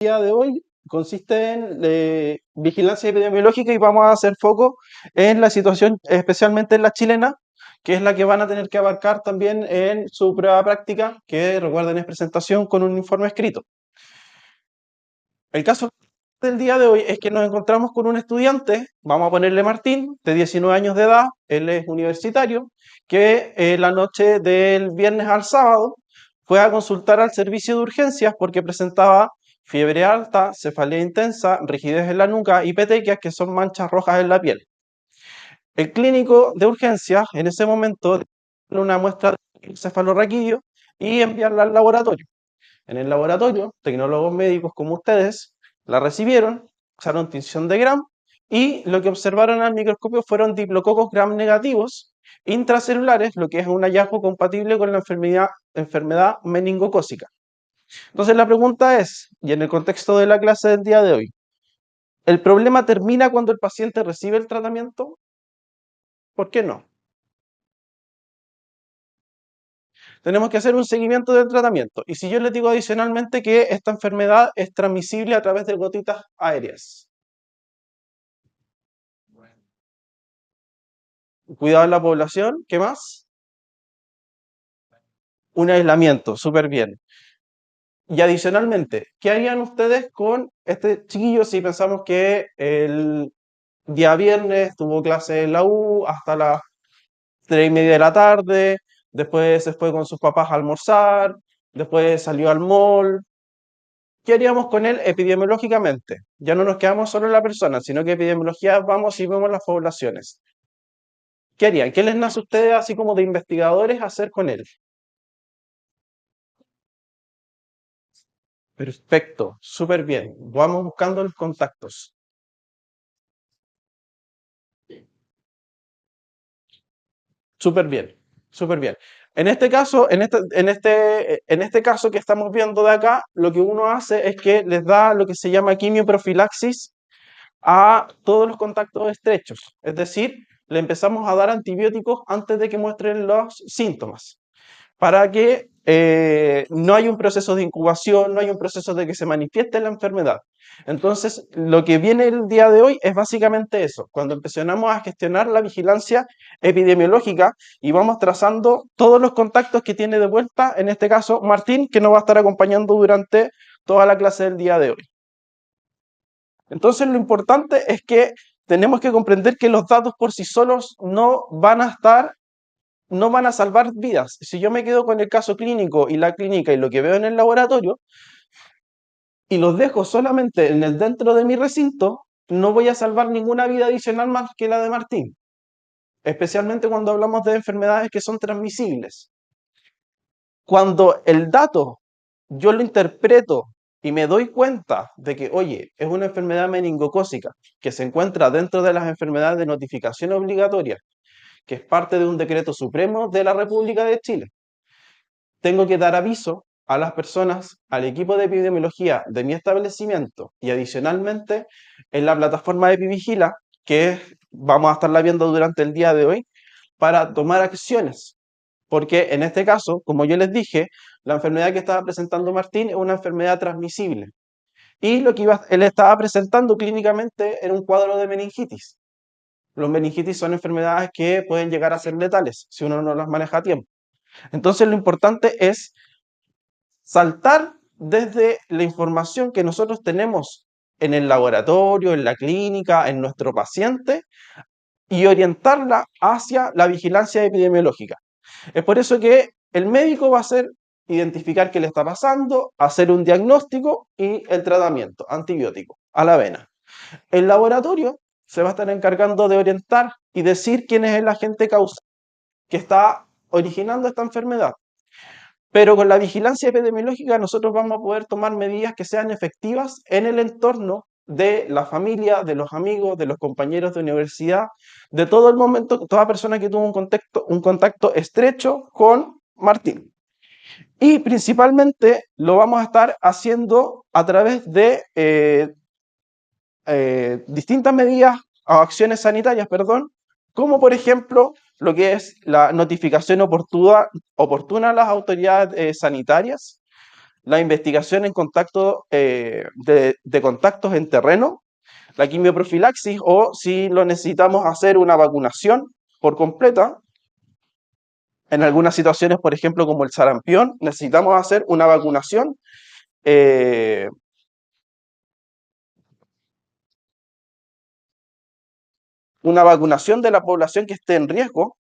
día de hoy consiste en vigilancia epidemiológica y vamos a hacer foco en la situación, especialmente en la chilena, que es la que van a tener que abarcar también en su prueba práctica, que recuerden es presentación con un informe escrito. El caso del día de hoy es que nos encontramos con un estudiante, vamos a ponerle Martín, de 19 años de edad, él es universitario, que la noche del viernes al sábado fue a consultar al servicio de urgencias porque presentaba fiebre alta, cefalea intensa, rigidez en la nuca y petequias, que son manchas rojas en la piel. El clínico de urgencias en ese momento dio una muestra de cefalorraquídeo y enviarla al laboratorio. En el laboratorio, tecnólogos médicos como ustedes la recibieron, usaron tinción de Gram y lo que observaron al microscopio fueron diplococos Gram negativos intracelulares, lo que es un hallazgo compatible con la enfermedad meningocócica. Entonces la pregunta es, y en el contexto de la clase del día de hoy, ¿el problema termina cuando el paciente recibe el tratamiento? ¿Por qué no? Tenemos que hacer un seguimiento del tratamiento. Y si yo les digo adicionalmente que esta enfermedad es transmisible a través de gotitas aéreas. Cuidado en la población, ¿qué más? Un aislamiento, súper bien. Y adicionalmente, ¿qué harían ustedes con este chiquillo si pensamos que el día viernes tuvo clase en la U hasta las 3:30 de la tarde, después se fue con sus papás a almorzar, después salió al mall? ¿Qué haríamos con él epidemiológicamente? Ya no nos quedamos solo en la persona, sino que epidemiología vamos y vemos las poblaciones. ¿Qué harían? ¿Qué les nace a ustedes así como de investigadores hacer con él? Perfecto, súper bien. Vamos buscando los contactos. Súper bien, súper bien. En este caso, en este caso que estamos viendo de acá, lo que uno hace es que les da lo que se llama quimioprofilaxis a todos los contactos estrechos. Es decir, le empezamos a dar antibióticos antes de que muestren los síntomas, para que no haya un proceso de incubación, no haya un proceso de que se manifieste la enfermedad. Entonces, lo que viene el día de hoy es básicamente eso, cuando empezamos a gestionar la vigilancia epidemiológica y vamos trazando todos los contactos que tiene de vuelta, en este caso Martín, que nos va a estar acompañando durante toda la clase del día de hoy. Entonces, lo importante es que tenemos que comprender que los datos por sí solos no van a salvar vidas. Si yo me quedo con el caso clínico y la clínica y lo que veo en el laboratorio y los dejo solamente dentro de mi recinto, no voy a salvar ninguna vida adicional más que la de Martín, especialmente cuando hablamos de enfermedades que son transmisibles. Cuando el dato yo lo interpreto y me doy cuenta de que, oye, es una enfermedad meningocócica que se encuentra dentro de las enfermedades de notificación obligatoria, que es parte de un decreto supremo de la República de Chile, tengo que dar aviso a las personas, al equipo de epidemiología de mi establecimiento y adicionalmente en la plataforma de Epivigila, que vamos a estarla viendo durante el día de hoy, para tomar acciones. Porque en este caso, como yo les dije, la enfermedad que estaba presentando Martín es una enfermedad transmisible. Y lo que él estaba presentando clínicamente era un cuadro de meningitis. Los meningitis son enfermedades que pueden llegar a ser letales si uno no las maneja a tiempo. Entonces lo importante es saltar desde la información que nosotros tenemos en el laboratorio, en la clínica, en nuestro paciente, y orientarla hacia la vigilancia epidemiológica. Es por eso que el médico va a hacer identificar qué le está pasando, hacer un diagnóstico y el tratamiento antibiótico a la vena. El laboratorio se va a estar encargando de orientar y decir quién es el agente causal que está originando esta enfermedad. Pero con la vigilancia epidemiológica nosotros vamos a poder tomar medidas que sean efectivas en el entorno de la familia, de los amigos, de los compañeros de universidad, de todo el momento, toda persona que tuvo un contacto estrecho con Martín. Y principalmente lo vamos a estar haciendo a través de distintas medidas o acciones sanitarias, perdón, como por ejemplo lo que es la notificación oportuna a las autoridades sanitarias, la investigación en contacto, de contactos en terreno, la quimioprofilaxis, o si lo necesitamos hacer una vacunación por completa. En algunas situaciones, por ejemplo, como el sarampión, necesitamos hacer eh, una vacunación de la población que esté en riesgo,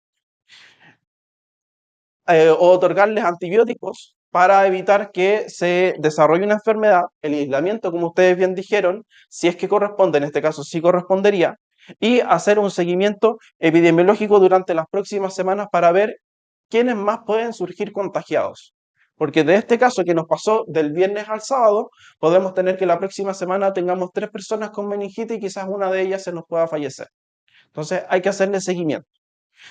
o otorgarles antibióticos para evitar que se desarrolle una enfermedad. El aislamiento, como ustedes bien dijeron, si es que corresponde, en este caso sí correspondería, y hacer un seguimiento epidemiológico durante las próximas semanas para ver quiénes más pueden surgir contagiados. Porque de este caso que nos pasó del viernes al sábado, podemos tener que la próxima semana tengamos 3 personas con meningitis y quizás una de ellas se nos pueda fallecer. Entonces hay que hacerle seguimiento,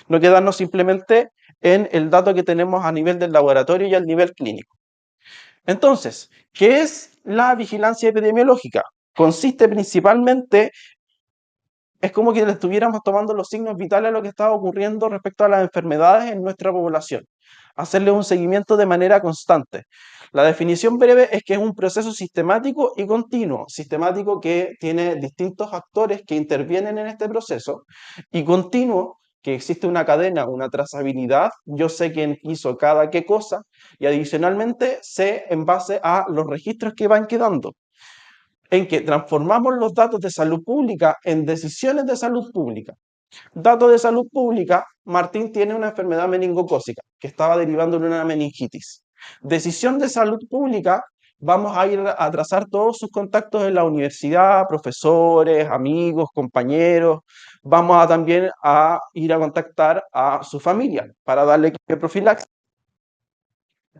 no quedarnos simplemente en el dato que tenemos a nivel del laboratorio y al nivel clínico. Entonces, ¿qué es la vigilancia epidemiológica? Consiste principalmente, es como que le estuviéramos tomando los signos vitales a lo que estaba ocurriendo respecto a las enfermedades en nuestra población, hacerle un seguimiento de manera constante. La definición breve es que es un proceso sistemático y continuo, sistemático que tiene distintos actores que intervienen en este proceso, y continuo que existe una cadena, una trazabilidad, yo sé quién hizo cada qué cosa, y adicionalmente sé en base a los registros que van quedando, en que transformamos los datos de salud pública en decisiones de salud pública. Dato de salud pública: Martín tiene una enfermedad meningocócica que estaba derivando en una meningitis. Decisión de salud pública: vamos a ir a trazar todos sus contactos en la universidad, profesores, amigos, compañeros. Vamos a también a ir a contactar a su familia para darle profilaxis.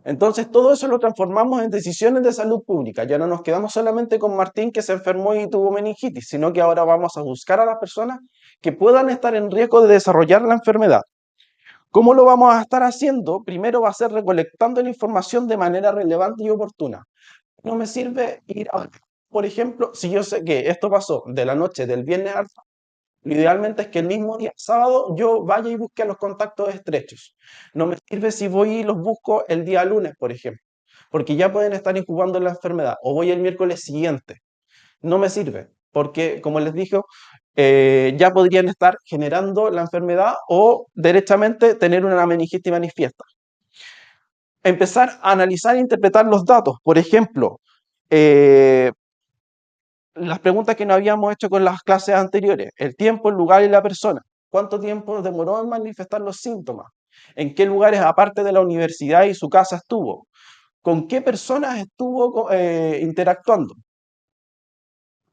Entonces, todo eso lo transformamos en decisiones de salud pública. Ya no nos quedamos solamente con Martín, que se enfermó y tuvo meningitis, sino que ahora vamos a buscar a las personas que puedan estar en riesgo de desarrollar la enfermedad. ¿Cómo lo vamos a estar haciendo? Primero va a ser recolectando la información de manera relevante y oportuna. No me sirve ir a, por ejemplo, si yo sé que esto pasó de la noche del viernes al sábado, lo idealmente es que el mismo día sábado yo vaya y busque a los contactos estrechos. No me sirve si voy y los busco el día lunes, por ejemplo, porque ya pueden estar incubando la enfermedad, o voy el miércoles siguiente. No me sirve, porque como les dije, ya podrían estar generando la enfermedad o derechamente tener una meningitis manifiesta. Empezar a analizar e interpretar los datos. Por ejemplo, eh, las preguntas que nos habíamos hecho con las clases anteriores: el tiempo, el lugar y la persona. ¿Cuánto tiempo demoró en manifestar los síntomas? ¿En qué lugares, aparte de la universidad y su casa, estuvo? ¿Con qué personas estuvo interactuando?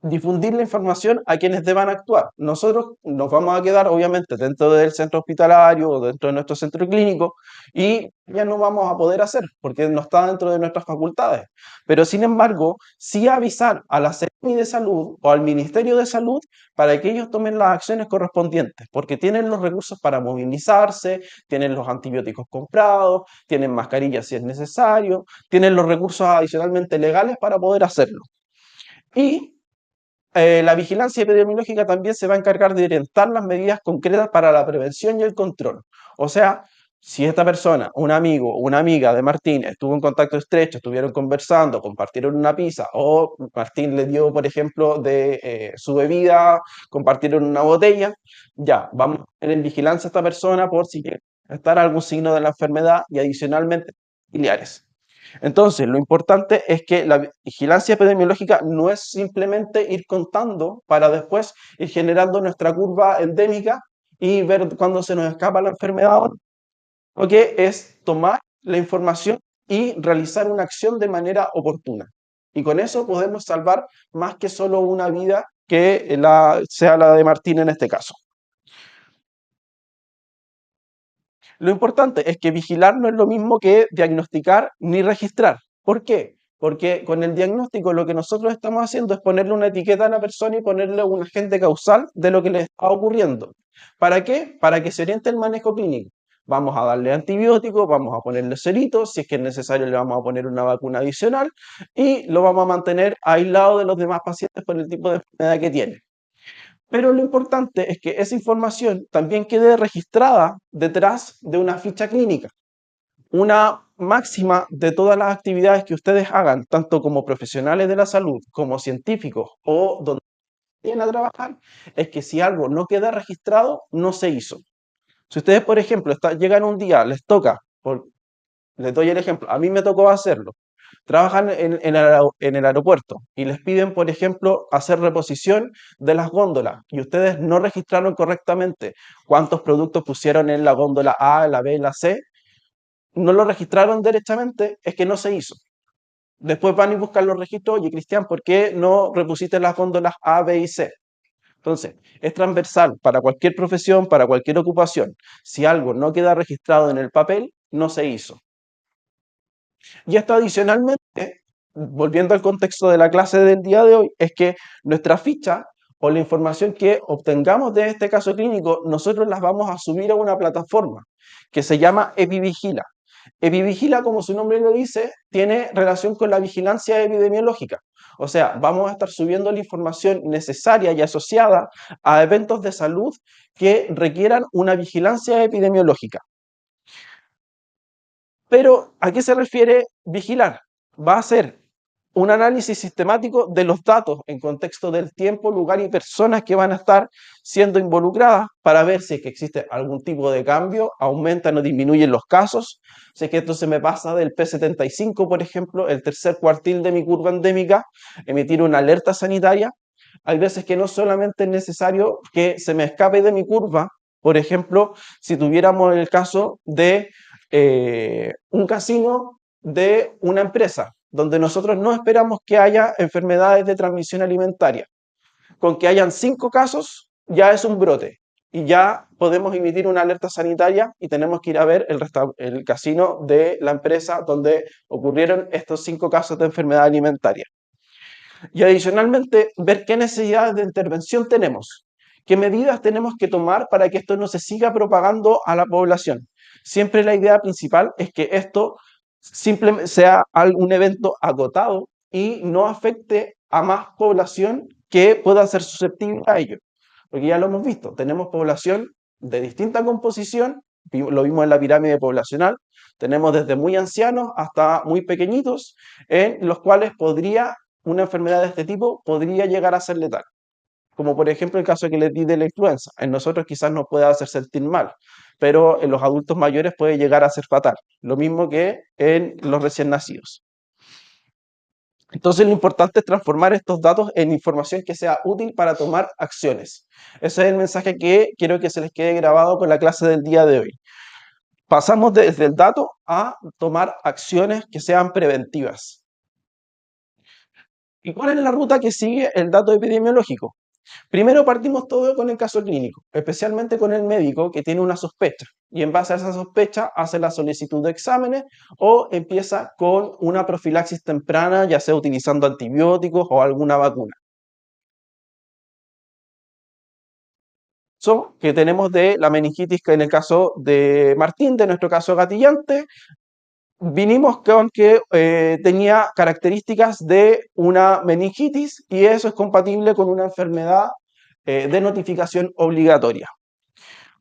Difundir la información a quienes deban actuar. Nosotros nos vamos a quedar, obviamente, dentro del centro hospitalario o dentro de nuestro centro clínico, y ya no vamos a poder hacer porque no está dentro de nuestras facultades. Pero, sin embargo, sí avisar a la Seremi de Salud o al Ministerio de Salud para que ellos tomen las acciones correspondientes, porque tienen los recursos para movilizarse, tienen los antibióticos comprados, tienen mascarillas si es necesario, tienen los recursos adicionalmente legales para poder hacerlo. Y la vigilancia epidemiológica también se va a encargar de orientar las medidas concretas para la prevención y el control. O sea, si esta persona, un amigo o una amiga de Martín, estuvo en contacto estrecho, estuvieron conversando, compartieron una pizza, o Martín le dio, por ejemplo, de su bebida, compartieron una botella, ya, vamos a tener en vigilancia a esta persona por si estar algún signo de la enfermedad, y adicionalmente familiares. Entonces, lo importante es que la vigilancia epidemiológica no es simplemente ir contando para después ir generando nuestra curva endémica y ver cuándo se nos escapa la enfermedad, o que es tomar la información y realizar una acción de manera oportuna. Y con eso podemos salvar más que solo una vida, que sea la de Martín en este caso. Lo importante es que vigilar no es lo mismo que diagnosticar ni registrar. ¿Por qué? Porque con el diagnóstico lo que nosotros estamos haciendo es ponerle una etiqueta a la persona y ponerle un agente causal de lo que le está ocurriendo. ¿Para qué? Para que se oriente el manejo clínico. Vamos a darle antibióticos, vamos a ponerle ceritos, si es que es necesario le vamos a poner una vacuna adicional, y lo vamos a mantener aislado de los demás pacientes por el tipo de enfermedad que tiene. Pero lo importante es que esa información también quede registrada detrás de una ficha clínica. Una máxima de todas las actividades que ustedes hagan, tanto como profesionales de la salud, como científicos o donde vayan a trabajar, es que si algo no queda registrado, no se hizo. Si ustedes, por ejemplo, llegan un día, les toca, les doy el ejemplo, a mí me tocó hacerlo, trabajan en el aeropuerto y les piden, por ejemplo, hacer reposición de las góndolas y ustedes no registraron correctamente cuántos productos pusieron en la góndola A, la B, la C, no lo registraron derechamente, es que no se hizo. Después van y buscan los registros, oye, Cristian, ¿por qué no repusiste las góndolas A, B y C? Entonces, es transversal para cualquier profesión, para cualquier ocupación. Si algo no queda registrado en el papel, no se hizo. Y esto adicionalmente, volviendo al contexto de la clase del día de hoy, es que nuestra ficha o la información que obtengamos de este caso clínico, nosotros las vamos a subir a una plataforma que se llama EpiVigila. EpiVigila, como su nombre lo dice, tiene relación con la vigilancia epidemiológica. O sea, vamos a estar subiendo la información necesaria y asociada a eventos de salud que requieran una vigilancia epidemiológica. Pero, ¿a qué se refiere vigilar? Va a ser un análisis sistemático de los datos en contexto del tiempo, lugar y personas que van a estar siendo involucradas para ver si es que existe algún tipo de cambio, aumentan o disminuyen los casos, si es que esto se me pasa del P75, por ejemplo, el tercer cuartil de mi curva endémica, emitir una alerta sanitaria. Hay veces que no solamente es necesario que se me escape de mi curva, por ejemplo, si tuviéramos el caso de un casino de una empresa, donde nosotros no esperamos que haya enfermedades de transmisión alimentaria. Con que hayan 5 casos, ya es un brote. Y ya podemos emitir una alerta sanitaria y tenemos que ir a ver el casino de la empresa donde ocurrieron estos 5 casos de enfermedad alimentaria. Y adicionalmente, ver qué necesidades de intervención tenemos, qué medidas tenemos que tomar para que esto no se siga propagando a la población. Siempre la idea principal es que esto simplemente sea un evento agotado y no afecte a más población que pueda ser susceptible a ello. Porque ya lo hemos visto, tenemos población de distinta composición, lo vimos en la pirámide poblacional, tenemos desde muy ancianos hasta muy pequeñitos, en los cuales una enfermedad de este tipo podría llegar a ser letal. Como por ejemplo el caso que les di de la influenza. En nosotros quizás nos pueda hacer sentir mal, pero en los adultos mayores puede llegar a ser fatal. Lo mismo que en los recién nacidos. Entonces lo importante es transformar estos datos en información que sea útil para tomar acciones. Ese es el mensaje que quiero que se les quede grabado con la clase del día de hoy. Pasamos desde el dato a tomar acciones que sean preventivas. ¿Y cuál es la ruta que sigue el dato epidemiológico? Primero partimos todo con el caso clínico, especialmente con el médico que tiene una sospecha y en base a esa sospecha hace la solicitud de exámenes o empieza con una profilaxis temprana, ya sea utilizando antibióticos o alguna vacuna. Eso que tenemos de la meningitis que en el caso de Martín, de nuestro caso gatillante, vinimos con que tenía características de una meningitis y eso es compatible con una enfermedad de notificación obligatoria.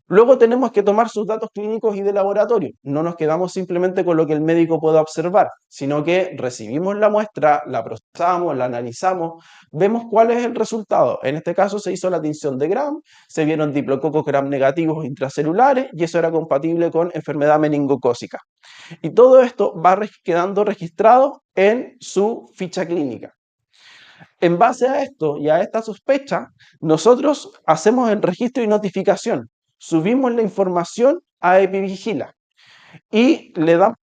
Luego tenemos que tomar sus datos clínicos y de laboratorio. No nos quedamos simplemente con lo que el médico pueda observar, sino que recibimos la muestra, la procesamos, la analizamos, vemos cuál es el resultado. En este caso se hizo la tinción de Gram, se vieron diplococos Gram negativos intracelulares y eso era compatible con enfermedad meningocócica. Y todo esto va quedando registrado en su ficha clínica. En base a esto y a esta sospecha, nosotros hacemos el registro y notificación, subimos la información a EpiVigila y le damos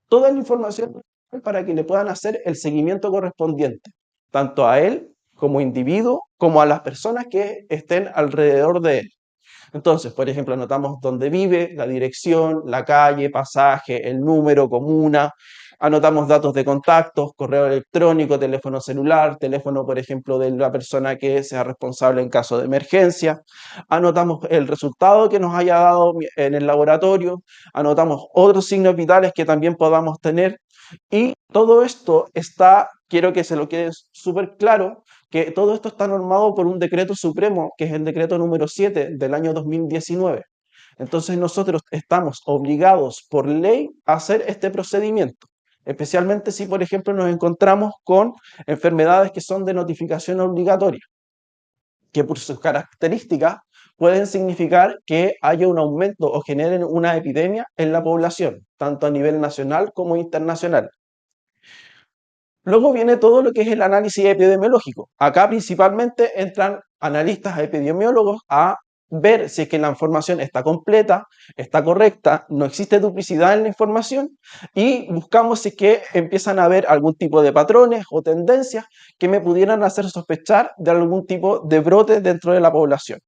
toda la información para que le puedan hacer el seguimiento correspondiente, tanto a él como individuo, como a las personas que estén alrededor de él. Entonces, por ejemplo, anotamos dónde vive, la dirección, la calle, pasaje, el número, comuna, anotamos datos de contactos, correo electrónico, teléfono celular, teléfono, por ejemplo, de la persona que sea responsable en caso de emergencia, anotamos el resultado que nos haya dado en el laboratorio, anotamos otros signos vitales que también podamos tener y todo esto quiero que se lo quede súper claro, que todo esto está normado por un decreto supremo, que es el decreto número 7 del año 2019. Entonces nosotros estamos obligados por ley a hacer este procedimiento, especialmente si, por ejemplo, nos encontramos con enfermedades que son de notificación obligatoria, que por sus características pueden significar que haya un aumento o generen una epidemia en la población, tanto a nivel nacional como internacional. Luego viene todo lo que es el análisis epidemiológico. Acá principalmente entran analistas epidemiólogos a ver si es que la información está completa, está correcta, no existe duplicidad en la información y buscamos si es que empiezan a haber algún tipo de patrones o tendencias que me pudieran hacer sospechar de algún tipo de brote dentro de la población.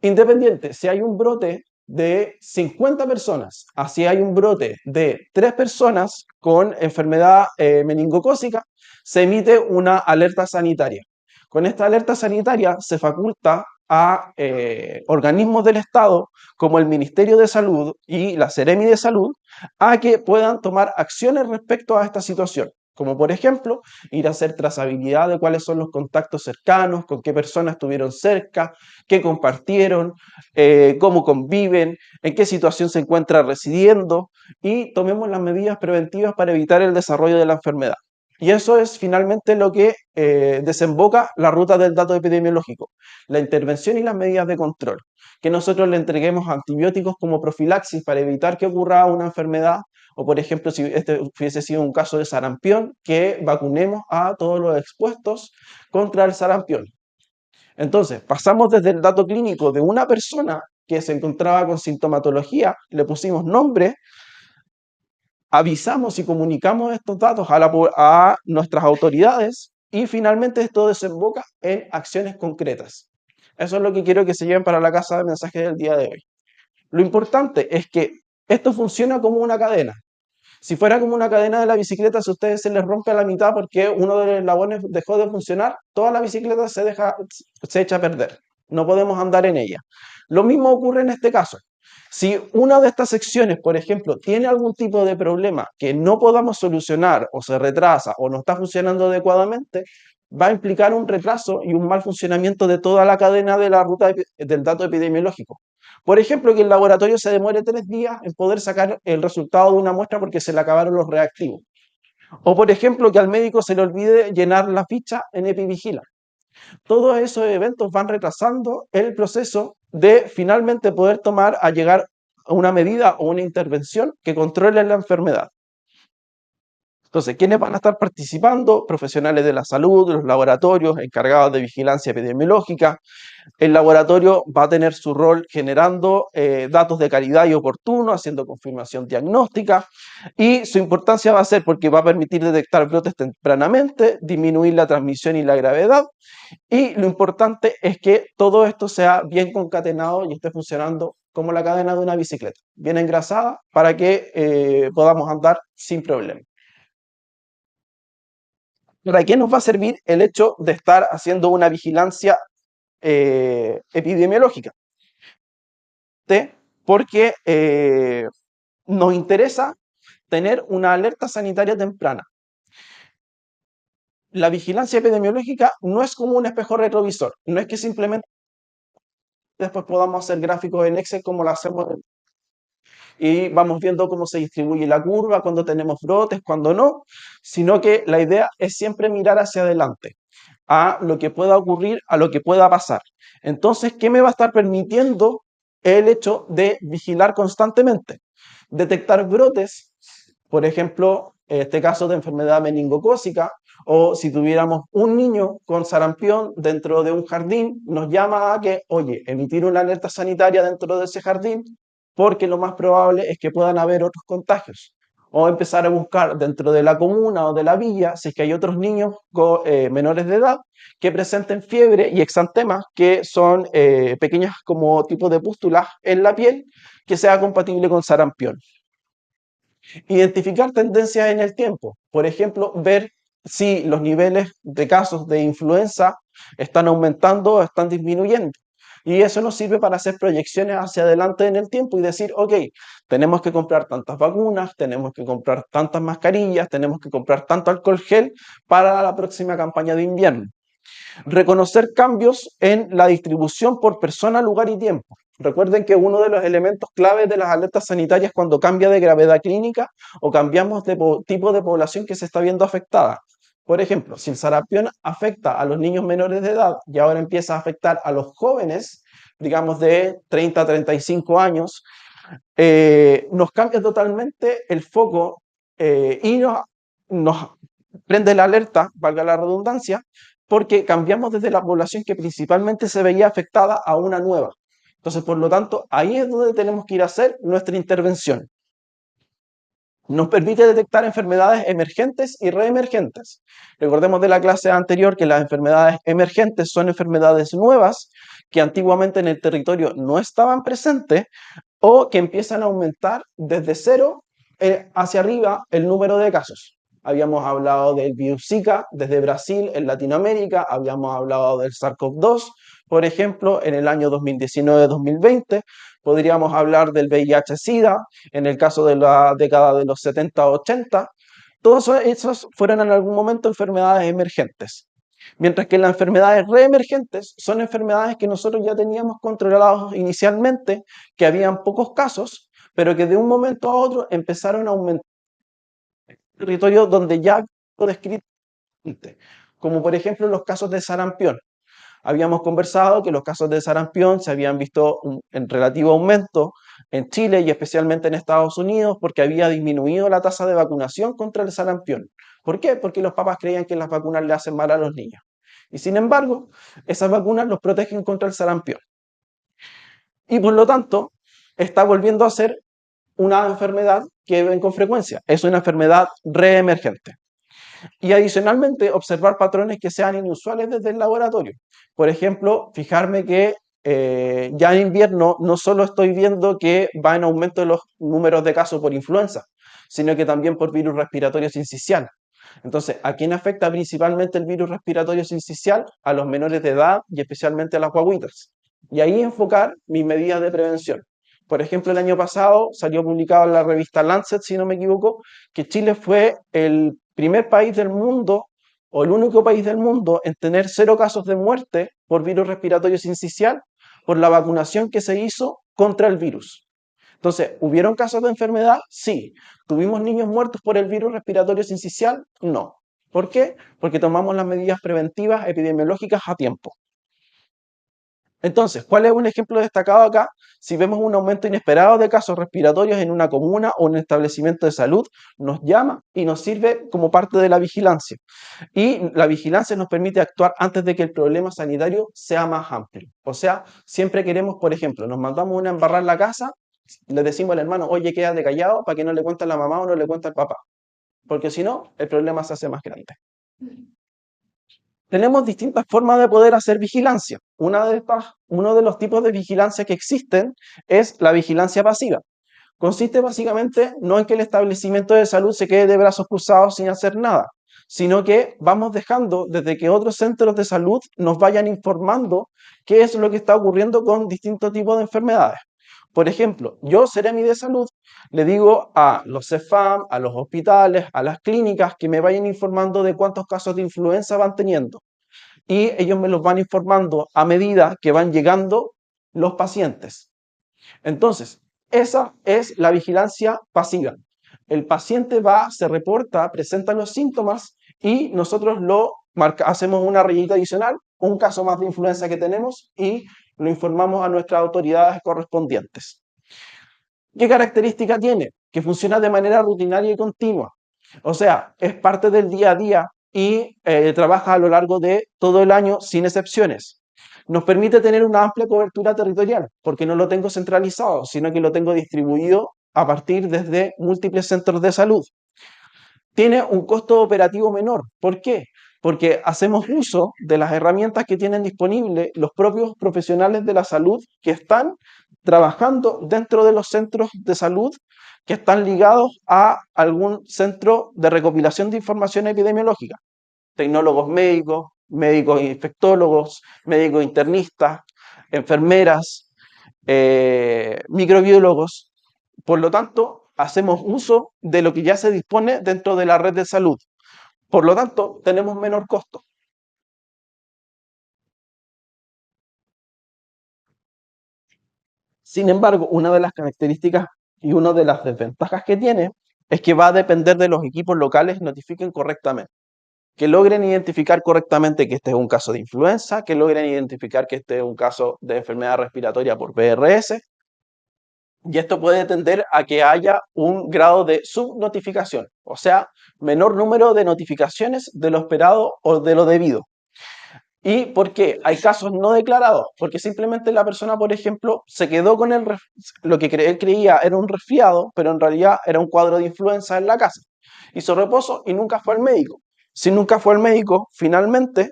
Independiente, si hay un brote de 50 personas, así hay un brote de 3 personas con enfermedad meningocócica, se emite una alerta sanitaria. Con esta alerta sanitaria se faculta a organismos del Estado, como el Ministerio de Salud y la Seremi de Salud, a que puedan tomar acciones respecto a esta situación. Como por ejemplo, ir a hacer trazabilidad de cuáles son los contactos cercanos, con qué personas estuvieron cerca, qué compartieron, cómo conviven, en qué situación se encuentra residiendo y tomemos las medidas preventivas para evitar el desarrollo de la enfermedad. Y eso es finalmente lo que desemboca la ruta del dato epidemiológico, la intervención y las medidas de control. Que nosotros le entreguemos antibióticos como profilaxis para evitar que ocurra una enfermedad, o por ejemplo, si este hubiese sido un caso de sarampión, que vacunemos a todos los expuestos contra el sarampión. Entonces, pasamos desde el dato clínico de una persona que se encontraba con sintomatología, le pusimos nombre, avisamos y comunicamos estos datos a nuestras autoridades y finalmente esto desemboca en acciones concretas. Eso es lo que quiero que se lleven para la casa de mensajes del día de hoy. Lo importante es que esto funciona como una cadena. Si fuera como una cadena de la bicicleta, si a ustedes se les rompe a la mitad porque uno de los eslabones dejó de funcionar, toda la bicicleta se echa a perder. No podemos andar en ella. Lo mismo ocurre en este caso. Si una de estas secciones, por ejemplo, tiene algún tipo de problema que no podamos solucionar o se retrasa o no está funcionando adecuadamente, va a implicar un retraso y un mal funcionamiento de toda la cadena de la ruta del dato epidemiológico. Por ejemplo, que el laboratorio se demore 3 días en poder sacar el resultado de una muestra porque se le acabaron los reactivos. O por ejemplo, que al médico se le olvide llenar la ficha en EpiVigila. Todos esos eventos van retrasando el proceso de finalmente poder tomar a llegar a una medida o una intervención que controle la enfermedad. Entonces, ¿quiénes van a estar participando? Profesionales de la salud, los laboratorios encargados de vigilancia epidemiológica. El laboratorio va a tener su rol generando datos de calidad y oportuno, haciendo confirmación diagnóstica, y su importancia va a ser porque va a permitir detectar brotes tempranamente, disminuir la transmisión y la gravedad, y lo importante es que todo esto sea bien concatenado y esté funcionando como la cadena de una bicicleta, bien engrasada para que podamos andar sin problema. ¿Para qué nos va a servir el hecho de estar haciendo una vigilancia epidemiológica? Porque nos interesa tener una alerta sanitaria temprana. La vigilancia epidemiológica no es como un espejo retrovisor, no es que simplemente después podamos hacer gráficos en Excel como lo hacemos y vamos viendo cómo se distribuye la curva, cuando tenemos brotes, cuando no, sino que la idea es siempre mirar hacia adelante, a lo que pueda ocurrir, a lo que pueda pasar. Entonces, ¿qué me va a estar permitiendo el hecho de vigilar constantemente? Detectar brotes, por ejemplo, en este caso de enfermedad meningocócica, o si tuviéramos un niño con sarampión dentro de un jardín, nos llama a que, oye, emitir una alerta sanitaria dentro de ese jardín, porque lo más probable es que puedan haber otros contagios. O empezar a buscar dentro de la comuna o de la villa si es que hay otros niños menores de edad que presenten fiebre y exantemas, que son pequeñas como tipo de pústulas en la piel, que sea compatible con sarampión. Identificar tendencias en el tiempo. Por ejemplo, ver si los niveles de casos de influenza están aumentando o están disminuyendo. Y eso nos sirve para hacer proyecciones hacia adelante en el tiempo y decir, ok, tenemos que comprar tantas vacunas, tenemos que comprar tantas mascarillas, tenemos que comprar tanto alcohol gel para la próxima campaña de invierno. Reconocer cambios en la distribución por persona, lugar y tiempo. Recuerden que uno de los elementos claves de las alertas sanitarias cuando cambia de gravedad clínica o cambiamos de tipo de población que se está viendo afectada. Por ejemplo, si el sarampión afecta a los niños menores de edad y ahora empieza a afectar a los jóvenes, digamos de 30 a 35 años, nos cambia totalmente el foco y nos prende la alerta, valga la redundancia, porque cambiamos desde la población que principalmente se veía afectada a una nueva. Entonces, por lo tanto, ahí es donde tenemos que ir a hacer nuestra intervención. Nos permite detectar enfermedades emergentes y reemergentes. Recordemos de la clase anterior que las enfermedades emergentes son enfermedades nuevas que antiguamente en el territorio no estaban presentes o que empiezan a aumentar desde cero hacia arriba el número de casos. Habíamos hablado del virus Zika desde Brasil en Latinoamérica, habíamos hablado del SARS-CoV-2, por ejemplo, en el año 2019-2020, podríamos hablar del VIH-Sida, en el caso de la década de los 70-80, todos esos fueron en algún momento enfermedades emergentes. Mientras que las enfermedades reemergentes son enfermedades que nosotros ya teníamos controlados inicialmente, que habían pocos casos, pero que de un momento a otro empezaron a aumentar en territorios donde ya lo descrito antes, como por ejemplo los casos de sarampión. Habíamos conversado que los casos de sarampión se habían visto en relativo aumento en Chile y especialmente en Estados Unidos porque había disminuido la tasa de vacunación contra el sarampión. ¿Por qué? Porque los papás creían que las vacunas le hacen mal a los niños. Y sin embargo, esas vacunas los protegen contra el sarampión. Y por lo tanto, está volviendo a ser una enfermedad que ven con frecuencia. Es una enfermedad reemergente. Y adicionalmente, observar patrones que sean inusuales desde el laboratorio. Por ejemplo, fijarme que ya en invierno no solo estoy viendo que va en aumento los números de casos por influenza, sino que también por virus respiratorio sincicial. Entonces, ¿a quién afecta principalmente el virus respiratorio sincicial? A los menores de edad y especialmente a las guaguitas. Y ahí enfocar mis medidas de prevención. Por ejemplo, el año pasado salió publicado en la revista Lancet, si no me equivoco, que Chile fue el primer país del mundo o el único país del mundo en tener 0 casos de muerte por virus respiratorio sincicial por la vacunación que se hizo contra el virus. Entonces, ¿hubieron casos de enfermedad? Sí. ¿Tuvimos niños muertos por el virus respiratorio sincicial? No. ¿Por qué? Porque tomamos las medidas preventivas epidemiológicas a tiempo. Entonces, ¿cuál es un ejemplo destacado acá? Si vemos un aumento inesperado de casos respiratorios en una comuna o un establecimiento de salud, nos llama y nos sirve como parte de la vigilancia. Y la vigilancia nos permite actuar antes de que el problema sanitario sea más amplio. O sea, siempre queremos, por ejemplo, nos mandamos una embarrar en la casa, le decimos al hermano, oye, quédate callado para que no le cuente a la mamá o no le cuente al papá. Porque si no, el problema se hace más grande. Tenemos distintas formas de poder hacer vigilancia. Uno de los tipos de vigilancia que existen es la vigilancia pasiva. Consiste básicamente no en que el establecimiento de salud se quede de brazos cruzados sin hacer nada, sino que vamos dejando desde que otros centros de salud nos vayan informando qué es lo que está ocurriendo con distintos tipos de enfermedades. Por ejemplo, yo, Seremi de Salud, le digo a los CEFAM, a los hospitales, a las clínicas que me vayan informando de cuántos casos de influenza van teniendo. Y ellos me los van informando a medida que van llegando los pacientes. Entonces, esa es la vigilancia pasiva. El paciente va, se reporta, presenta los síntomas y nosotros hacemos una rayita adicional, un caso más de influenza que tenemos y lo informamos a nuestras autoridades correspondientes. ¿Qué característica tiene? Que funciona de manera rutinaria y continua. O sea, es parte del día a día y trabaja a lo largo de todo el año sin excepciones. Nos permite tener una amplia cobertura territorial, porque no lo tengo centralizado, sino que lo tengo distribuido a partir desde múltiples centros de salud. Tiene un costo operativo menor. ¿Por qué? Porque hacemos uso de las herramientas que tienen disponibles los propios profesionales de la salud que están trabajando dentro de los centros de salud que están ligados a algún centro de recopilación de información epidemiológica. Tecnólogos médicos, médicos infectólogos, médicos internistas, enfermeras, microbiólogos. Por lo tanto, hacemos uso de lo que ya se dispone dentro de la red de salud. Por lo tanto, tenemos menor costo. Sin embargo, una de las características y una de las desventajas que tiene es que va a depender de los equipos locales notifiquen correctamente, que logren identificar correctamente que este es un caso de influenza, que logren identificar que este es un caso de enfermedad respiratoria por PRS, y esto puede tender a que haya un grado de subnotificación, o sea, menor número de notificaciones de lo esperado o de lo debido. ¿Y por qué? Hay casos no declarados, porque simplemente la persona, por ejemplo, se quedó con lo que él creía era un resfriado, pero en realidad era un cuadro de influenza en la casa. Hizo reposo y nunca fue al médico. Si nunca fue al médico, finalmente,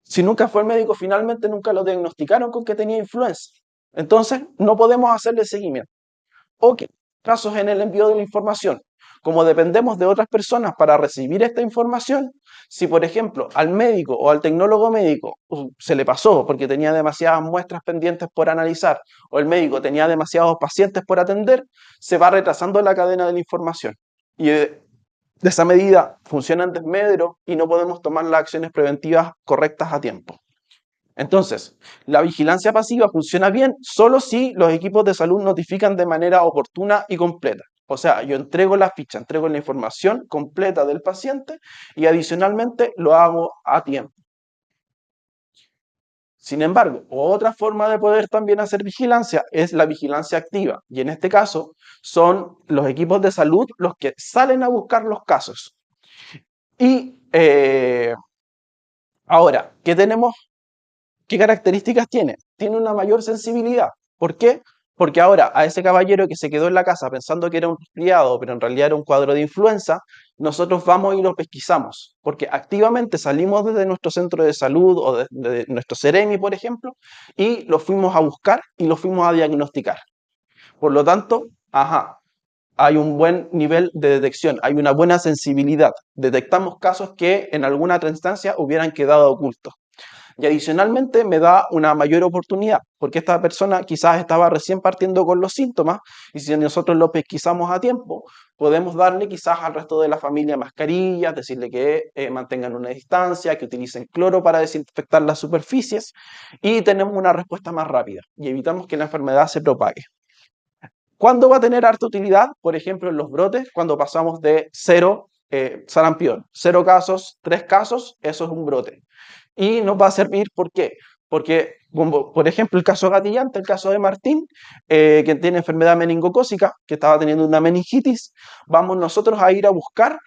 si nunca fue al médico, finalmente nunca lo diagnosticaron con que tenía influenza. Entonces, no podemos hacerle seguimiento. O que casos en el envío de la información. Como dependemos de otras personas para recibir esta información, si por ejemplo al médico o al tecnólogo médico se le pasó porque tenía demasiadas muestras pendientes por analizar o el médico tenía demasiados pacientes por atender, se va retrasando la cadena de la información. Y de esa medida funciona en desmedro y no podemos tomar las acciones preventivas correctas a tiempo. Entonces, la vigilancia pasiva funciona bien solo si los equipos de salud notifican de manera oportuna y completa. O sea, yo entrego la ficha, entrego la información completa del paciente y adicionalmente lo hago a tiempo. Sin embargo, otra forma de poder también hacer vigilancia es la vigilancia activa. Y en este caso son los equipos de salud los que salen a buscar los casos. Y ahora, ¿qué características tiene? Tiene una mayor sensibilidad. ¿Por qué? Porque ahora a ese caballero que se quedó en la casa pensando que era un resfriado, pero en realidad era un cuadro de influenza, nosotros vamos y lo pesquisamos. Porque activamente salimos desde nuestro centro de salud o de nuestro CEREMI, por ejemplo, y lo fuimos a buscar y lo fuimos a diagnosticar. Por lo tanto, hay un buen nivel de detección, hay una buena sensibilidad. Detectamos casos que en alguna otra instancia hubieran quedado ocultos. Y adicionalmente me da una mayor oportunidad, porque esta persona quizás estaba recién partiendo con los síntomas y si nosotros lo pesquisamos a tiempo, podemos darle quizás al resto de la familia mascarillas, decirle que mantengan una distancia, que utilicen cloro para desinfectar las superficies y tenemos una respuesta más rápida y evitamos que la enfermedad se propague. ¿Cuándo va a tener harta utilidad? Por ejemplo, en los brotes, cuando pasamos de cero sarampión, 0 casos, 3 casos, eso es un brote. Y nos va a servir, ¿por qué? Porque, como, por ejemplo, el caso gatillante, el caso de Martín, que tiene enfermedad meningocócica, que estaba teniendo una meningitis, vamos nosotros a ir a buscar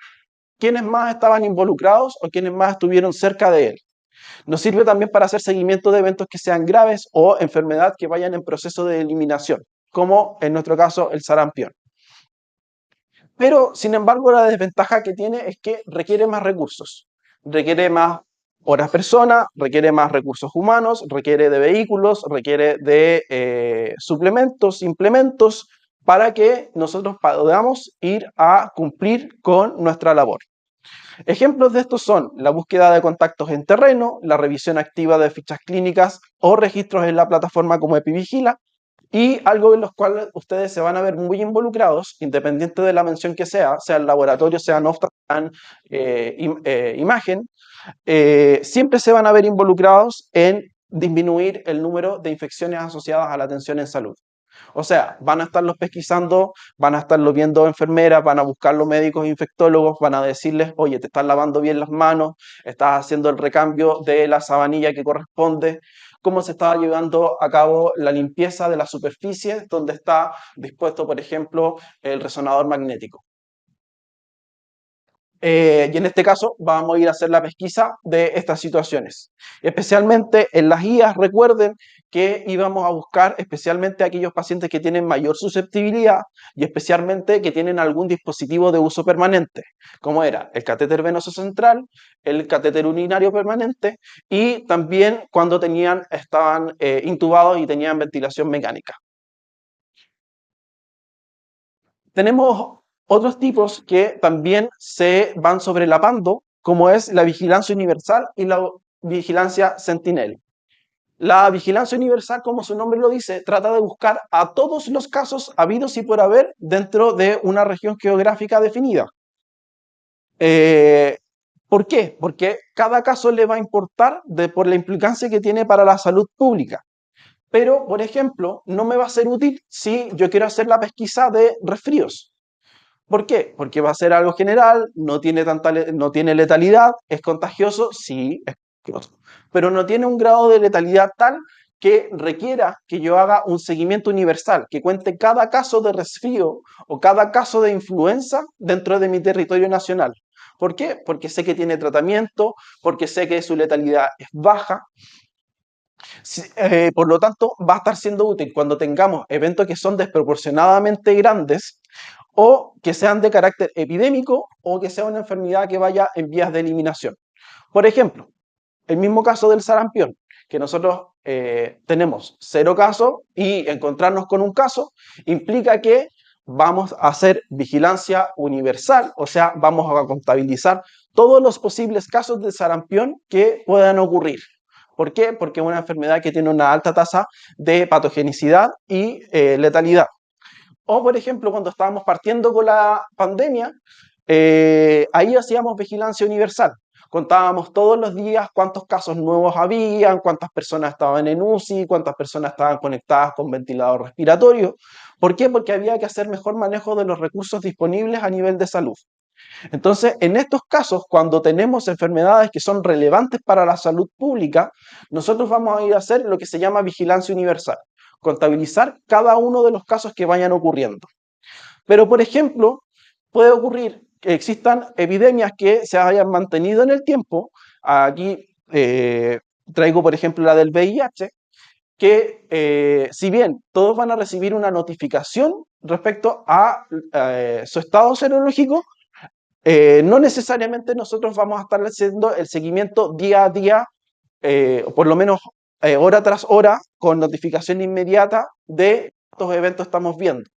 quiénes más estaban involucrados o quiénes más estuvieron cerca de él. Nos sirve también para hacer seguimiento de eventos que sean graves o enfermedad que vayan en proceso de eliminación, como en nuestro caso el sarampión. Pero, sin embargo, la desventaja que tiene es que requiere más recursos, requiere más horas persona, requiere más recursos humanos, requiere de vehículos, requiere de suplementos, implementos, para que nosotros podamos ir a cumplir con nuestra labor. Ejemplos de estos son la búsqueda de contactos en terreno, la revisión activa de fichas clínicas o registros en la plataforma como Epivigila, y algo en los cuales ustedes se van a ver muy involucrados, independiente de la mención que sea el laboratorio, sea Nofta, imagen, siempre se van a ver involucrados en disminuir el número de infecciones asociadas a la atención en salud. O sea, van a estarlos pesquisando, van a estarlos viendo enfermeras, van a buscar los médicos infectólogos, van a decirles, oye, te estás lavando bien las manos, estás haciendo el recambio de la sabanilla que corresponde, cómo se está llevando a cabo la limpieza de las superficies donde está dispuesto, por ejemplo, el resonador magnético. Y en este caso vamos a ir a hacer la pesquisa de estas situaciones. Especialmente en las guías, recuerden que íbamos a buscar especialmente a aquellos pacientes que tienen mayor susceptibilidad y especialmente que tienen algún dispositivo de uso permanente, como era el catéter venoso central, el catéter urinario permanente y también cuando estaban intubados y tenían ventilación mecánica. Tenemos otros tipos que también se van sobrelapando, como es la vigilancia universal y la vigilancia sentinel. La vigilancia universal, como su nombre lo dice, trata de buscar a todos los casos habidos y por haber dentro de una región geográfica definida. ¿Por qué? Porque cada caso le va a importar por la implicancia que tiene para la salud pública. Pero, por ejemplo, no me va a ser útil si yo quiero hacer la pesquisa de resfríos. ¿Por qué? Porque va a ser algo general, no tiene letalidad, es contagioso, sí, es contagioso, pero no tiene un grado de letalidad tal que requiera que yo haga un seguimiento universal, que cuente cada caso de resfrío o cada caso de influenza dentro de mi territorio nacional. ¿Por qué? Porque sé que tiene tratamiento, porque sé que su letalidad es baja. Por lo tanto, va a estar siendo útil cuando tengamos eventos que son desproporcionadamente grandes o que sean de carácter epidémico o que sea una enfermedad que vaya en vías de eliminación. Por ejemplo, el mismo caso del sarampión, que nosotros tenemos 0 casos y encontrarnos con un caso implica que vamos a hacer vigilancia universal, o sea, vamos a contabilizar todos los posibles casos de sarampión que puedan ocurrir. ¿Por qué? Porque es una enfermedad que tiene una alta tasa de patogenicidad y letalidad. O, por ejemplo, cuando estábamos partiendo con la pandemia, ahí hacíamos vigilancia universal. Contábamos todos los días cuántos casos nuevos habían, cuántas personas estaban en UCI, cuántas personas estaban conectadas con ventilador respiratorio. ¿Por qué? Porque había que hacer mejor manejo de los recursos disponibles a nivel de salud. Entonces, en estos casos, cuando tenemos enfermedades que son relevantes para la salud pública, nosotros vamos a ir a hacer lo que se llama vigilancia universal, contabilizar cada uno de los casos que vayan ocurriendo. Pero, por ejemplo, puede ocurrir que existan epidemias que se hayan mantenido en el tiempo. Aquí traigo, por ejemplo, la del VIH, que si bien todos van a recibir una notificación respecto a su estado serológico, no necesariamente nosotros vamos a estar haciendo el seguimiento día a día, por lo menos hora tras hora, con notificación inmediata de estos eventos que estamos viendo.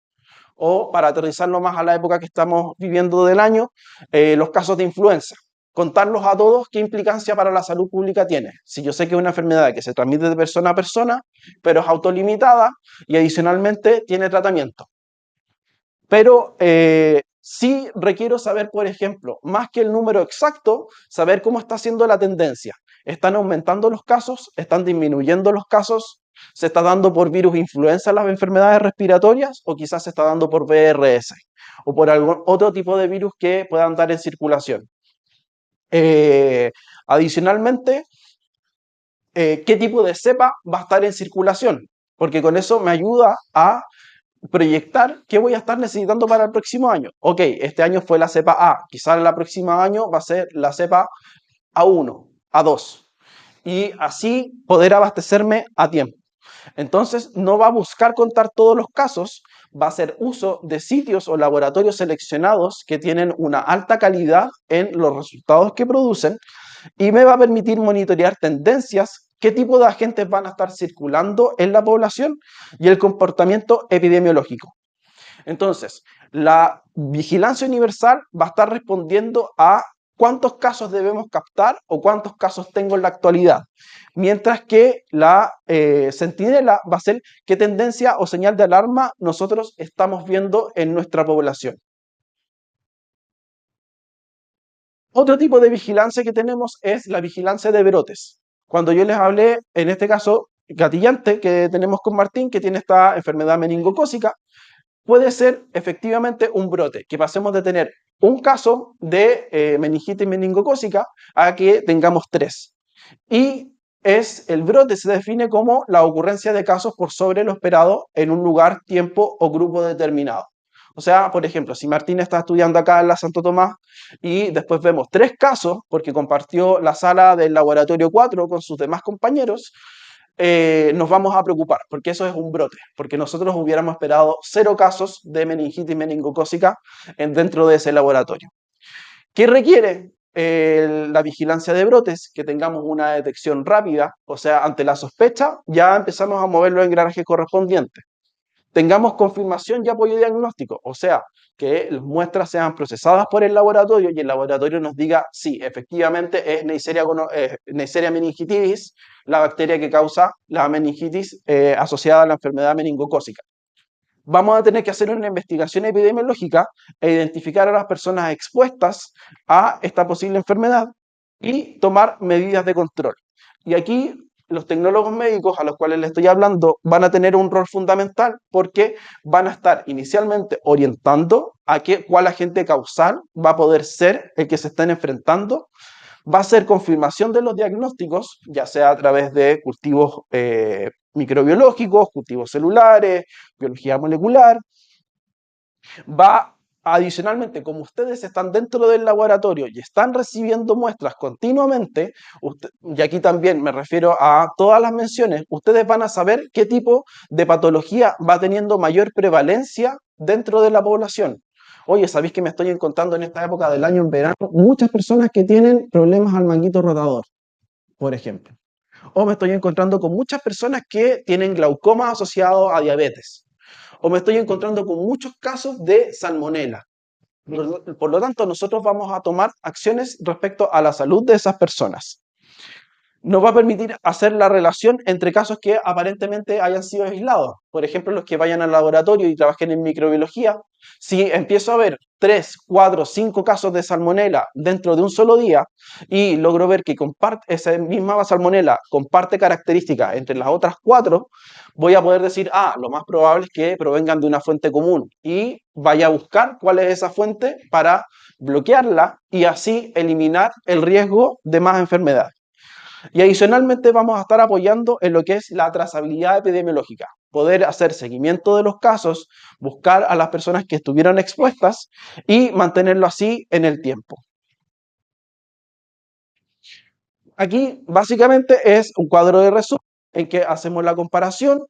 O para aterrizarlo más a la época que estamos viviendo del año, los casos de influenza. Contarlos a todos qué implicancia para la salud pública tiene. Si yo sé que es una enfermedad que se transmite de persona a persona, pero es autolimitada y adicionalmente tiene tratamiento. Pero sí requiero saber, por ejemplo, más que el número exacto, saber cómo está siendo la tendencia. ¿Están aumentando los casos? ¿Están disminuyendo los casos? ¿Se está dando por virus influenza las enfermedades respiratorias? ¿O quizás se está dando por VRS? ¿O por algún otro tipo de virus que puedan dar en circulación? Eh, Adicionalmente, ¿qué tipo de cepa va a estar en circulación? Porque con eso me ayuda a proyectar qué voy a estar necesitando para el próximo año. Ok, este año fue la cepa A, quizás el próximo año va a ser la cepa A1, A2, y así poder abastecerme a tiempo. Entonces, no va a buscar contar todos los casos, va a hacer uso de sitios o laboratorios seleccionados que tienen una alta calidad en los resultados que producen y me va a permitir monitorear tendencias, qué tipo de agentes van a estar circulando en la población y el comportamiento epidemiológico. Entonces, la vigilancia universal va a estar respondiendo a cuántos casos debemos captar o cuántos casos tengo en la actualidad. Mientras que la centinela va a ser qué tendencia o señal de alarma nosotros estamos viendo en nuestra población. Otro tipo de vigilancia que tenemos es la vigilancia de brotes. Cuando yo les hablé, en este caso, gatillante, que tenemos con Martín, que tiene esta enfermedad meningocócica, puede ser efectivamente un brote, que pasemos de tener un caso de meningitis meningocócica a que tengamos 3. Y el brote se define como la ocurrencia de casos por sobre lo esperado en un lugar, tiempo o grupo determinado. O sea, por ejemplo, si Martín está estudiando acá en la Santo Tomás y después vemos 3 casos porque compartió la sala del laboratorio 4 con sus demás compañeros, nos vamos a preocupar, porque eso es un brote, porque nosotros hubiéramos esperado 0 casos de meningitis meningocócica dentro de ese laboratorio. ¿Qué requiere la vigilancia de brotes? Que tengamos una detección rápida, o sea, ante la sospecha ya empezamos a mover los engranajes correspondientes. Tengamos confirmación y apoyo diagnóstico, o sea, que las muestras sean procesadas por el laboratorio y el laboratorio nos diga, sí, efectivamente es Neisseria meningitidis, la bacteria que causa la meningitis asociada a la enfermedad meningocócica. Vamos a tener que hacer una investigación epidemiológica e identificar a las personas expuestas a esta posible enfermedad y tomar medidas de control. Y aquí los tecnólogos médicos a los cuales les estoy hablando van a tener un rol fundamental porque van a estar inicialmente orientando a cuál agente causal va a poder ser el que se estén enfrentando. Va a ser confirmación de los diagnósticos, ya sea a través de cultivos microbiológicos, cultivos celulares, biología molecular. Va adicionalmente, como ustedes están dentro del laboratorio y están recibiendo muestras continuamente, y aquí también me refiero a todas las menciones, ustedes van a saber qué tipo de patología va teniendo mayor prevalencia dentro de la población. Oye, ¿sabéis que me estoy encontrando en esta época del año, en verano, muchas personas que tienen problemas al manguito rotador, por ejemplo? O me estoy encontrando con muchas personas que tienen glaucoma asociado a diabetes. O me estoy encontrando con muchos casos de salmonela. Por lo tanto, nosotros vamos a tomar acciones respecto a la salud de esas personas. Nos va a permitir hacer la relación entre casos que aparentemente hayan sido aislados. Por ejemplo, los que vayan al laboratorio y trabajen en microbiología, si empiezo a ver 3, 4, 5 casos de salmonela dentro de un solo día y logro ver que esa misma salmonela comparte características entre las otras 4, voy a poder decir, lo más probable es que provengan de una fuente común y vaya a buscar cuál es esa fuente para bloquearla y así eliminar el riesgo de más enfermedades. Y adicionalmente vamos a estar apoyando en lo que es la trazabilidad epidemiológica, poder hacer seguimiento de los casos, buscar a las personas que estuvieron expuestas y mantenerlo así en el tiempo. Aquí básicamente es un cuadro de resumen en que hacemos la comparación.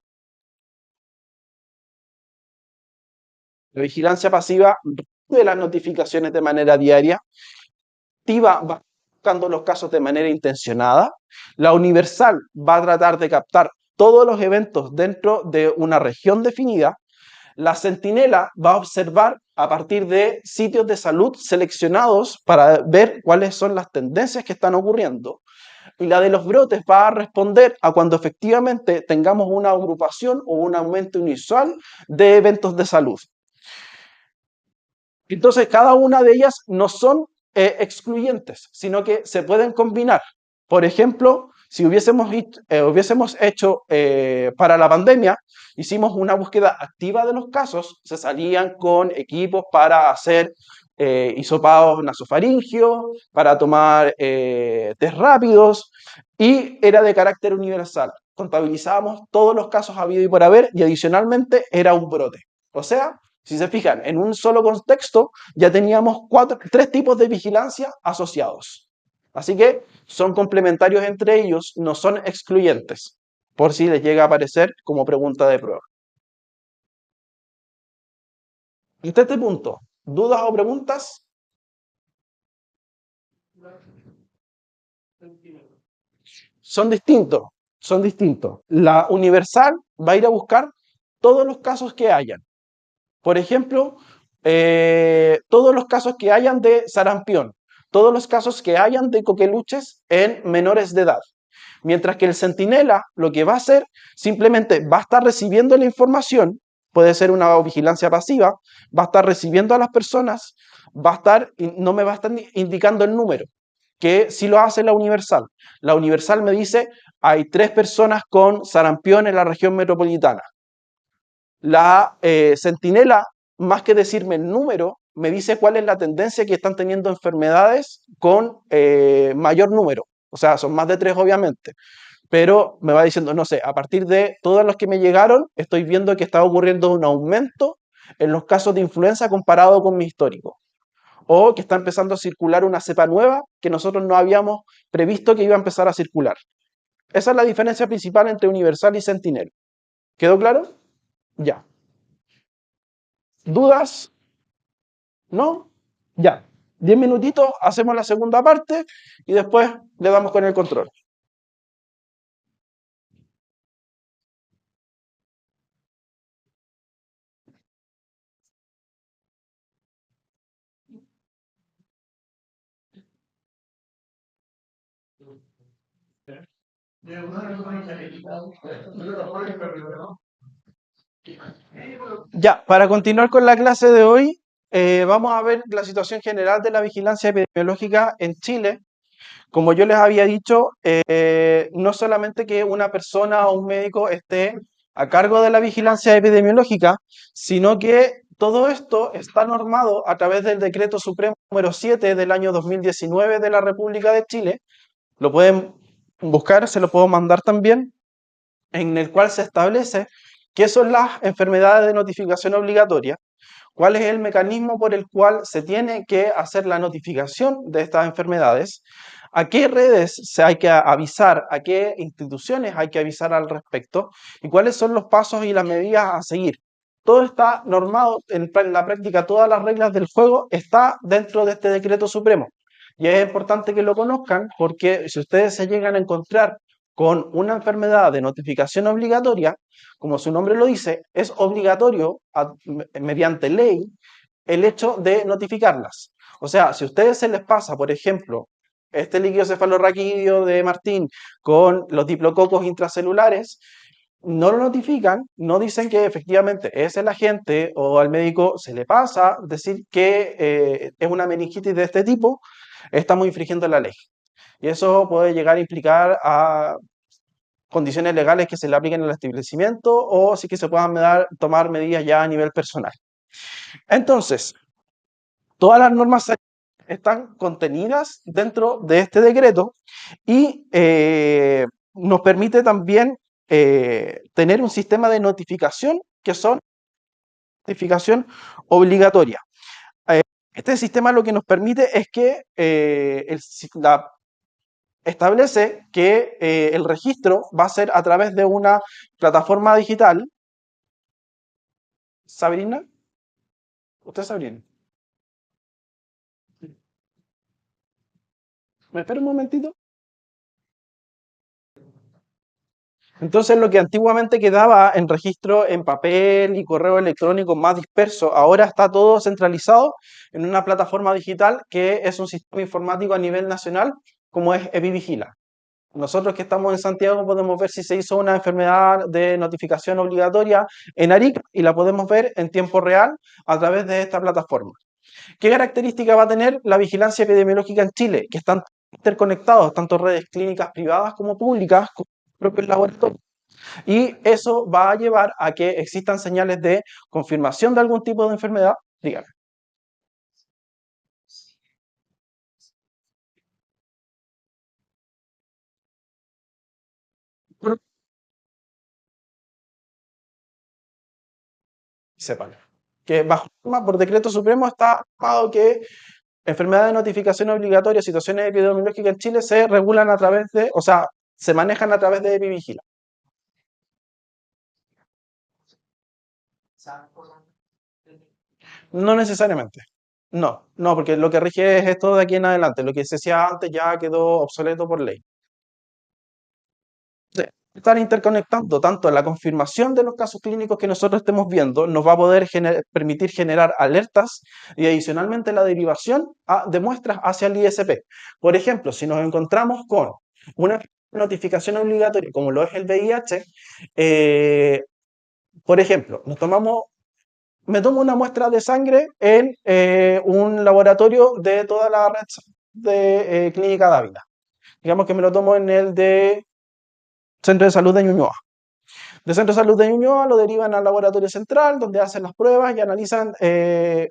La vigilancia pasiva de las notificaciones de manera diaria, activa va buscando los casos de manera intencionada. La universal va a tratar de captar todos los eventos dentro de una región definida. La centinela va a observar a partir de sitios de salud seleccionados para ver cuáles son las tendencias que están ocurriendo. Y la de los brotes va a responder a cuando efectivamente tengamos una agrupación o un aumento inusual de eventos de salud. Entonces, cada una de ellas no son excluyentes, sino que se pueden combinar. Por ejemplo, si hubiésemos hecho para la pandemia, hicimos una búsqueda activa de los casos, se salían con equipos para hacer hisopados nasofaringios, para tomar test rápidos, y era de carácter universal. Contabilizábamos todos los casos habido y por haber, y adicionalmente era un brote. O sea, si se fijan, en un solo contexto ya teníamos 3 tipos de vigilancia asociados. Así que son complementarios entre ellos, no son excluyentes, por si les llega a aparecer como pregunta de prueba. Hasta este punto, ¿dudas o preguntas? Son distintos, son distintos. La universal va a ir a buscar todos los casos que hayan. Por ejemplo, todos los casos que hayan de sarampión, todos los casos que hayan de coqueluches en menores de edad. Mientras que el centinela lo que va a hacer, simplemente va a estar recibiendo la información, puede ser una vigilancia pasiva, va a estar recibiendo a las personas, no me va a estar indicando el número, que si lo hace la universal. La universal me dice, hay 3 personas con sarampión en la región metropolitana. La centinela, más que decirme el número, me dice cuál es la tendencia que están teniendo enfermedades con mayor número. O sea, son más de 3 obviamente. Pero me va diciendo, no sé, a partir de todos los que me llegaron, estoy viendo que está ocurriendo un aumento en los casos de influenza comparado con mi histórico. O que está empezando a circular una cepa nueva que nosotros no habíamos previsto que iba a empezar a circular. Esa es la diferencia principal entre universal y sentinel. ¿Quedó claro? Ya. ¿Dudas? ¿No? Ya. 10 minutitos, hacemos la segunda parte y después le damos con el control. Ya, para continuar con la clase de hoy, vamos a ver la situación general de la vigilancia epidemiológica en Chile. Como yo les había dicho, no solamente que una persona o un médico esté a cargo de la vigilancia epidemiológica, sino que todo esto está normado a través del Decreto Supremo número 7 del año 2019 de la República de Chile. Lo pueden buscar, se lo puedo mandar también, en el cual se establece qué son las enfermedades de notificación obligatoria, cuál es el mecanismo por el cual se tiene que hacer la notificación de estas enfermedades, a qué redes se hay que avisar, a qué instituciones hay que avisar al respecto y cuáles son los pasos y las medidas a seguir. Todo está normado en la práctica, todas las reglas del juego está dentro de este decreto supremo. Y es importante que lo conozcan porque si ustedes se llegan a encontrar con una enfermedad de notificación obligatoria, como su nombre lo dice, es obligatorio mediante ley el hecho de notificarlas. O sea, si a ustedes se les pasa, por ejemplo, este líquido cefalorraquídeo de Martín con los diplococos intracelulares, no lo notifican, no dicen que efectivamente es el agente o al médico se le pasa decir que es una meningitis de este tipo, estamos infringiendo la ley. Y eso puede llegar a implicar a condiciones legales que se le apliquen al establecimiento o sí que se puedan tomar medidas ya a nivel personal. Entonces, todas las normas están contenidas dentro de este decreto y nos permite también tener un sistema de notificación que son notificación obligatoria. Eh, este sistema lo que nos permite es que establece que el registro va a ser a través de una plataforma digital. Sabrina, ¿usted es Sabrina? ¿Me espera un momentito? Entonces, lo que antiguamente quedaba en registro en papel y correo electrónico más disperso, ahora está todo centralizado en una plataforma digital que es un sistema informático a nivel nacional, como es EpiVigila. Nosotros que estamos en Santiago podemos ver si se hizo una enfermedad de notificación obligatoria en Arica y la podemos ver en tiempo real a través de esta plataforma. ¿Qué característica va a tener la vigilancia epidemiológica en Chile? Que están interconectados, tanto redes clínicas privadas como públicas, con propios laboratorios. Y eso va a llevar a que existan señales de confirmación de algún tipo de enfermedad. Dígame. Sepan que bajo por decreto supremo está aprobado que enfermedades de notificación obligatoria, situaciones epidemiológicas en Chile se regulan a través de, o sea, se manejan a través de EpiVigila. No necesariamente. No, no, porque lo que rige es esto de aquí en adelante. Lo que se hacía antes ya quedó obsoleto por ley. Sí. Estar interconectando tanto la confirmación de los casos clínicos que nosotros estemos viendo nos va a poder permitir generar alertas y adicionalmente la derivación de muestras hacia el ISP. Por ejemplo, si nos encontramos con una notificación obligatoria como lo es el VIH, eh, por ejemplo, me tomo una muestra de sangre en un laboratorio de toda la red de Clínica Dávila. Digamos que me lo tomo en el de Centro de Salud de Ñuñoa. De Centro de Salud de Ñuñoa lo derivan al laboratorio central, donde hacen las pruebas y analizan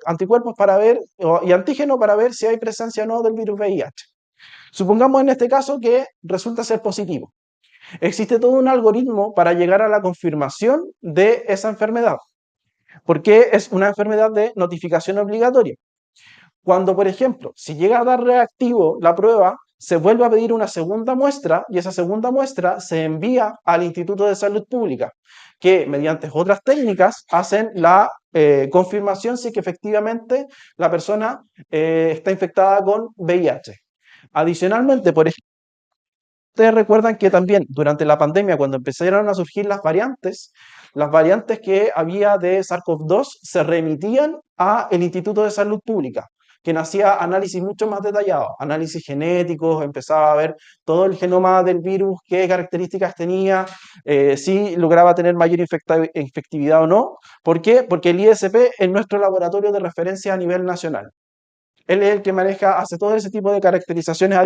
anticuerpos para ver, y antígeno para ver si hay presencia o no del virus VIH. Supongamos en este caso que resulta ser positivo. Existe todo un algoritmo para llegar a la confirmación de esa enfermedad, porque es una enfermedad de notificación obligatoria. Cuando, por ejemplo, si llega a dar reactivo la prueba, se vuelve a pedir una segunda muestra y esa segunda muestra se envía al Instituto de Salud Pública, que mediante otras técnicas hacen la confirmación si que efectivamente la persona está infectada con VIH. Adicionalmente, por ejemplo, ustedes recuerdan que también durante la pandemia, cuando empezaron a surgir las variantes que había de SARS-CoV-2 se remitían al Instituto de Salud Pública, quien hacía análisis mucho más detallados, análisis genéticos, empezaba a ver todo el genoma del virus, qué características tenía, si lograba tener mayor infectividad o no. ¿Por qué? Porque el ISP es nuestro laboratorio de referencia a nivel nacional. Él es el que maneja, hace todo ese tipo de caracterizaciones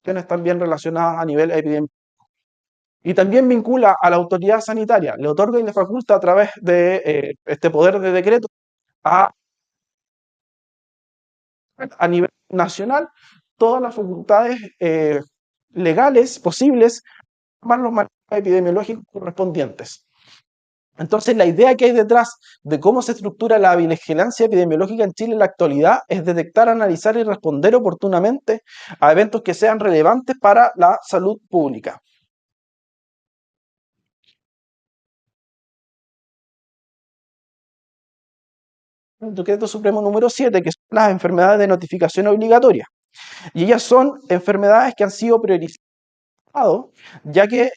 cuestiones también relacionadas a nivel epidemiológico. Y también vincula a la autoridad sanitaria, le otorga y le faculta a través de este poder de decreto a, a nivel nacional todas las facultades legales posibles para los manejos epidemiológicos correspondientes. Entonces, la idea que hay detrás de cómo se estructura la vigilancia epidemiológica en Chile en la actualidad es detectar, analizar y responder oportunamente a eventos que sean relevantes para la salud pública. El decreto supremo número 7, que son las enfermedades de notificación obligatoria. Y ellas son enfermedades que han sido priorizadas, ya que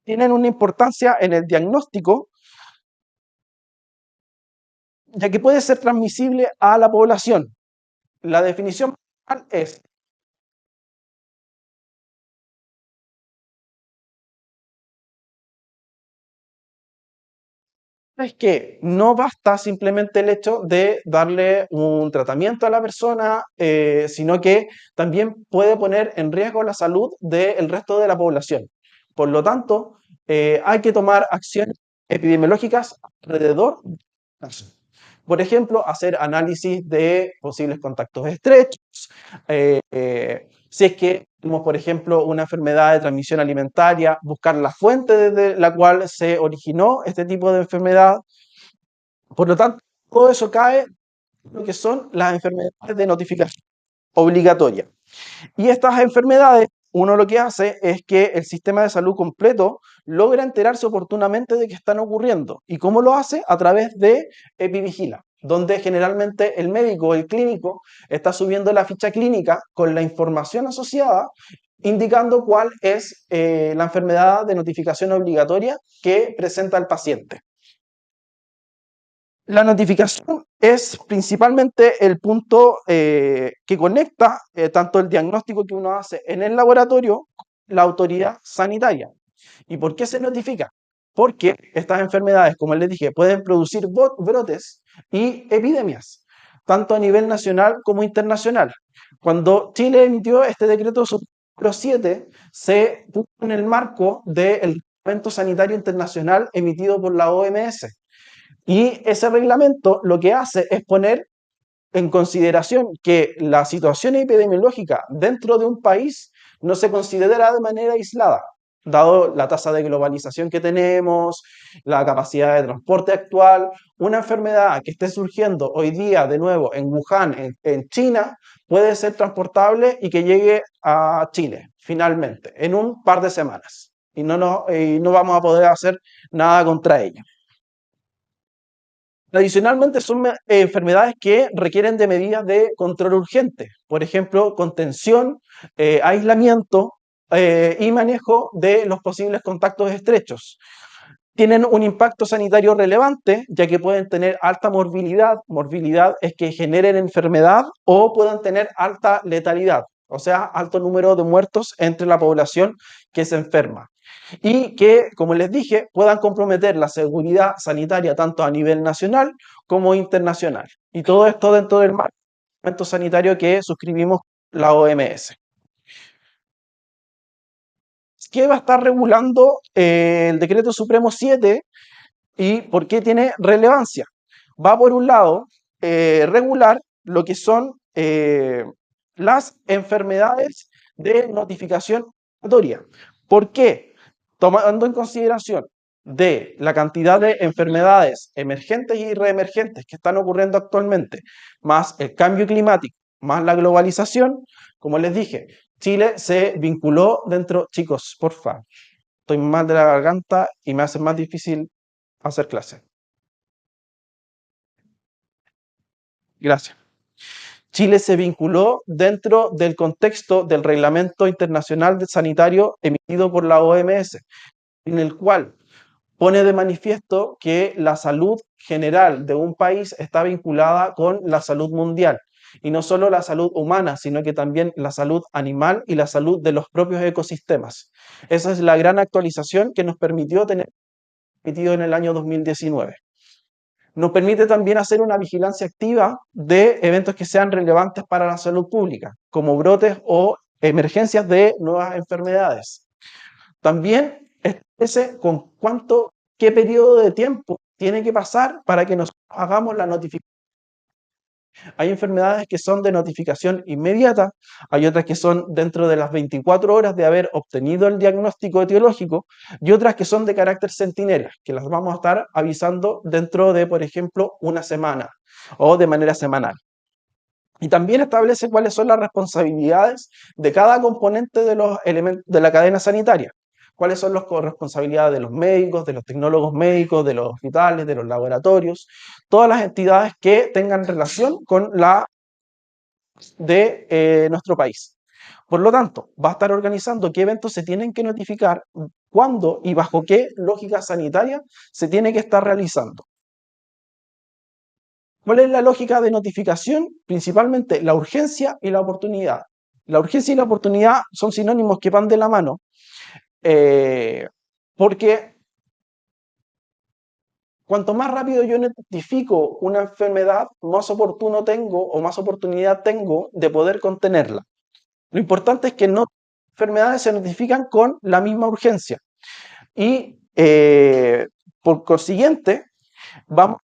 tienen una importancia en el diagnóstico, ya que puede ser transmisible a la población. La definición es que no basta simplemente el hecho de darle un tratamiento a la persona, sino que también puede poner en riesgo la salud del resto de la población. Por lo tanto, hay que tomar acciones epidemiológicas alrededor del caso. Por ejemplo, hacer análisis de posibles contactos estrechos, si es que tenemos, por ejemplo, una enfermedad de transmisión alimentaria, buscar la fuente desde la cual se originó este tipo de enfermedad. Por lo tanto, todo eso cae en lo que son las enfermedades de notificación obligatoria. Y estas enfermedades, uno lo que hace es que el sistema de salud completo logra enterarse oportunamente de que están ocurriendo. ¿Y cómo lo hace? A través de Epivigila, donde generalmente el médico o el clínico está subiendo la ficha clínica con la información asociada, indicando cuál es la enfermedad de notificación obligatoria que presenta el paciente. La notificación es principalmente el punto que conecta tanto el diagnóstico que uno hace en el laboratorio con la autoridad sanitaria. ¿Y por qué se notifica? Porque estas enfermedades, como les dije, pueden producir brotes y epidemias, tanto a nivel nacional como internacional. Cuando Chile emitió este decreto número 7, se puso en el marco del Reglamento Sanitario Internacional emitido por la OMS. Y ese reglamento lo que hace es poner en consideración que la situación epidemiológica dentro de un país no se considera de manera aislada, dado la tasa de globalización que tenemos, la capacidad de transporte actual. Una enfermedad que esté surgiendo hoy día de nuevo en Wuhan, en China, puede ser transportable y que llegue a Chile finalmente en un par de semanas. Y no vamos a poder hacer nada contra ella. Tradicionalmente son enfermedades que requieren de medidas de control urgente, por ejemplo, contención, aislamiento y manejo de los posibles contactos estrechos. Tienen un impacto sanitario relevante, ya que pueden tener alta morbilidad. Morbilidad es que generen enfermedad o puedan tener alta letalidad, o sea, alto número de muertos entre la población que se enferma y que, como les dije, puedan comprometer la seguridad sanitaria tanto a nivel nacional como internacional. Y todo esto dentro del marco sanitario que suscribimos la OMS. ¿Qué va a estar regulando el Decreto Supremo 7 y por qué tiene relevancia? Va por un lado regular lo que son las enfermedades de notificación obligatoria. ¿Por qué? Tomando en consideración de la cantidad de enfermedades emergentes y reemergentes que están ocurriendo actualmente, más el cambio climático, más la globalización, como les dije, Chile se vinculó dentro, chicos, porfa, estoy mal de la garganta y me hace más difícil hacer clase. Gracias. Chile se vinculó dentro del contexto del Reglamento Internacional Sanitario emitido por la OMS, en el cual pone de manifiesto que la salud general de un país está vinculada con la salud mundial. Y no solo la salud humana, sino que también la salud animal y la salud de los propios ecosistemas. Esa es la gran actualización que nos permitió tener emitido en el año 2019. Nos permite también hacer una vigilancia activa de eventos que sean relevantes para la salud pública, como brotes o emergencias de nuevas enfermedades. También establece qué periodo de tiempo tiene que pasar para que nos hagamos la notificación. Hay enfermedades que son de notificación inmediata, hay otras que son dentro de las 24 horas de haber obtenido el diagnóstico etiológico y otras que son de carácter centinela, que las vamos a estar avisando dentro de, por ejemplo, una semana o de manera semanal. Y también establece cuáles son las responsabilidades de cada componente de los elementos de la cadena sanitaria. Cuáles son las responsabilidades de los médicos, de los tecnólogos médicos, de los hospitales, de los laboratorios, todas las entidades que tengan relación con la de nuestro país. Por lo tanto, va a estar organizando qué eventos se tienen que notificar, cuándo y bajo qué lógica sanitaria se tiene que estar realizando. ¿Cuál es la lógica de notificación? Principalmente la urgencia y la oportunidad. La urgencia y la oportunidad son sinónimos que van de la mano, porque cuanto más rápido yo notifico una enfermedad, más oportuno tengo o más oportunidad tengo de poder contenerla. Lo importante es que no enfermedades se notifican con la misma urgencia. Y por consiguiente, vamos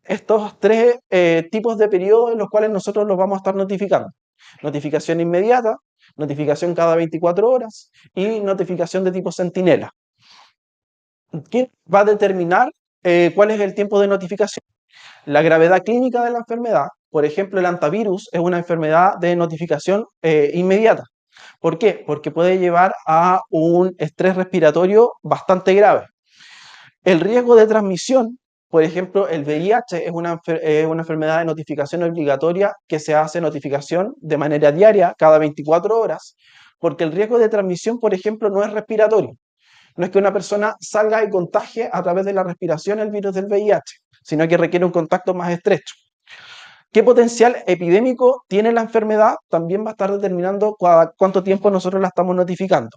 estos tres tipos de periodos en los cuales nosotros los vamos a estar notificando. Notificación inmediata, notificación cada 24 horas y notificación de tipo centinela. ¿Qué va a determinar cuál es el tiempo de notificación? La gravedad clínica de la enfermedad. Por ejemplo, el antivirus es una enfermedad de notificación inmediata. ¿Por qué? Porque puede llevar a un estrés respiratorio bastante grave. El riesgo de transmisión, por ejemplo, el VIH es una enfermedad de notificación obligatoria que se hace notificación de manera diaria, cada 24 horas, porque el riesgo de transmisión, por ejemplo, no es respiratorio. No es que una persona salga y contagie a través de la respiración el virus del VIH, sino que requiere un contacto más estrecho. ¿Qué potencial epidémico tiene la enfermedad? También va a estar determinando cuánto tiempo nosotros la estamos notificando.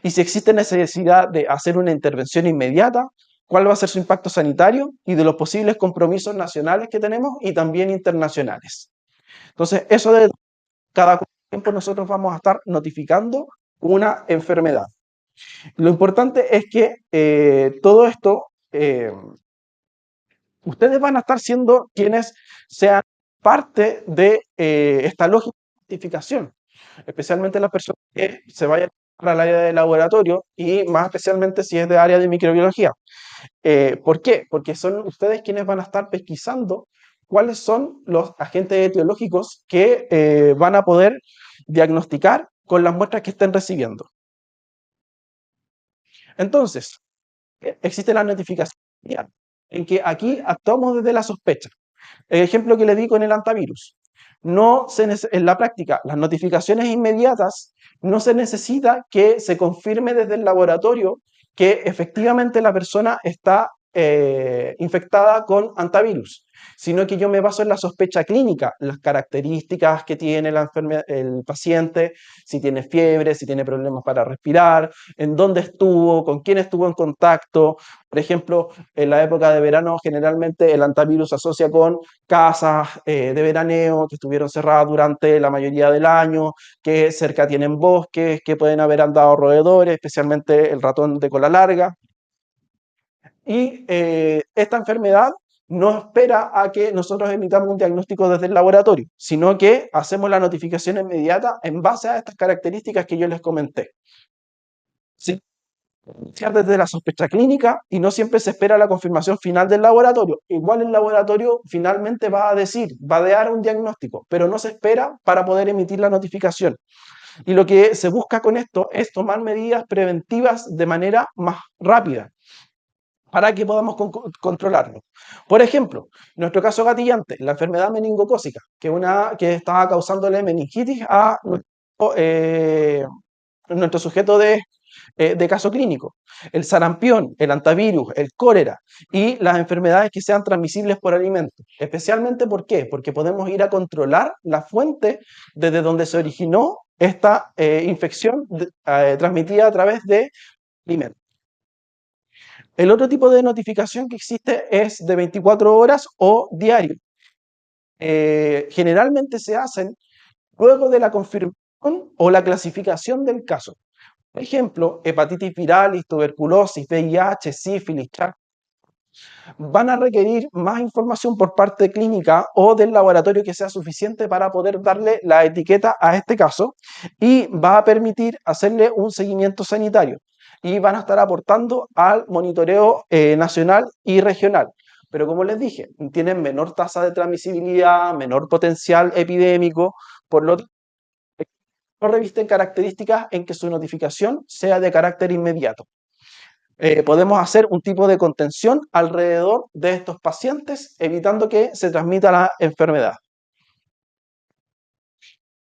Y si existe necesidad de hacer una intervención inmediata, cuál va a ser su impacto sanitario y de los posibles compromisos nacionales que tenemos y también internacionales. Entonces, eso de cada tiempo nosotros vamos a estar notificando una enfermedad. Lo importante es que todo esto, ustedes van a estar siendo quienes sean parte de esta lógica de notificación, especialmente las personas que se vayan al área de laboratorio y más especialmente si es de área de microbiología. ¿Por qué? Porque son ustedes quienes van a estar pesquisando cuáles son los agentes etiológicos que van a poder diagnosticar con las muestras que estén recibiendo. Entonces, existe la notificación en que aquí actuamos desde la sospecha. El ejemplo que le di con el antivirus. En la práctica, las notificaciones inmediatas no se necesita que se confirme desde el laboratorio que efectivamente la persona está infectada con antivirus, sino que yo me baso en la sospecha clínica, las características que tiene el paciente, si tiene fiebre, si tiene problemas para respirar, en dónde estuvo, con quién estuvo en contacto. Por ejemplo, en la época de verano generalmente el antivirus se asocia con casas de veraneo que estuvieron cerradas durante la mayoría del año, que cerca tienen bosques, que pueden haber andado roedores, especialmente el ratón de cola larga. Y esta enfermedad no espera a que nosotros emitamos un diagnóstico desde el laboratorio, sino que hacemos la notificación inmediata en base a estas características que yo les comenté. ¿Sí? Iniciar desde la sospecha clínica y no siempre se espera la confirmación final del laboratorio. Igual el laboratorio finalmente va a decir, va a dar un diagnóstico, pero no se espera para poder emitir la notificación. Y lo que se busca con esto es tomar medidas preventivas de manera más rápida para que podamos controlarlo. Por ejemplo, nuestro caso gatillante, la enfermedad meningocócica, que estaba causándole meningitis a nuestro sujeto de caso clínico. El sarampión, el antivirus, el cólera y las enfermedades que sean transmisibles por alimentos. Especialmente, ¿por qué? Porque podemos ir a controlar la fuente desde donde se originó esta infección transmitida a través de alimentos. El otro tipo de notificación que existe es de 24 horas o diario. Generalmente se hacen luego de la confirmación o la clasificación del caso. Por ejemplo, hepatitis viral, tuberculosis, VIH, sífilis, van a requerir más información por parte clínica o del laboratorio que sea suficiente para poder darle la etiqueta a este caso y va a permitir hacerle un seguimiento sanitario y van a estar aportando al monitoreo nacional y regional. Pero como les dije, tienen menor tasa de transmisibilidad, menor potencial epidémico, por lo tanto, no revisten características en que su notificación sea de carácter inmediato. Podemos hacer un tipo de contención alrededor de estos pacientes, evitando que se transmita la enfermedad.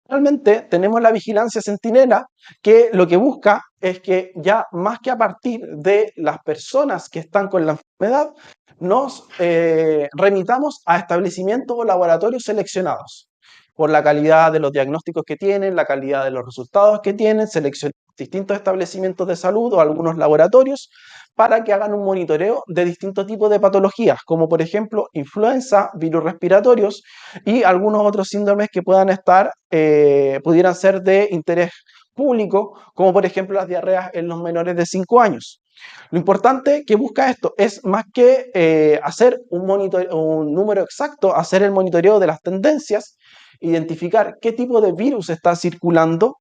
Realmente tenemos la vigilancia centinela que lo que busca es que ya más que a partir de las personas que están con la enfermedad, nos remitamos a establecimientos o laboratorios seleccionados por la calidad de los diagnósticos que tienen, la calidad de los resultados que tienen, seleccionamos distintos establecimientos de salud o algunos laboratorios para que hagan un monitoreo de distintos tipos de patologías, como por ejemplo influenza, virus respiratorios y algunos otros síndromes que pudieran ser de interés público, como por ejemplo las diarreas en los menores de 5 años. Lo importante que busca esto es más que hacer un número exacto, hacer el monitoreo de las tendencias, identificar qué tipo de virus está circulando,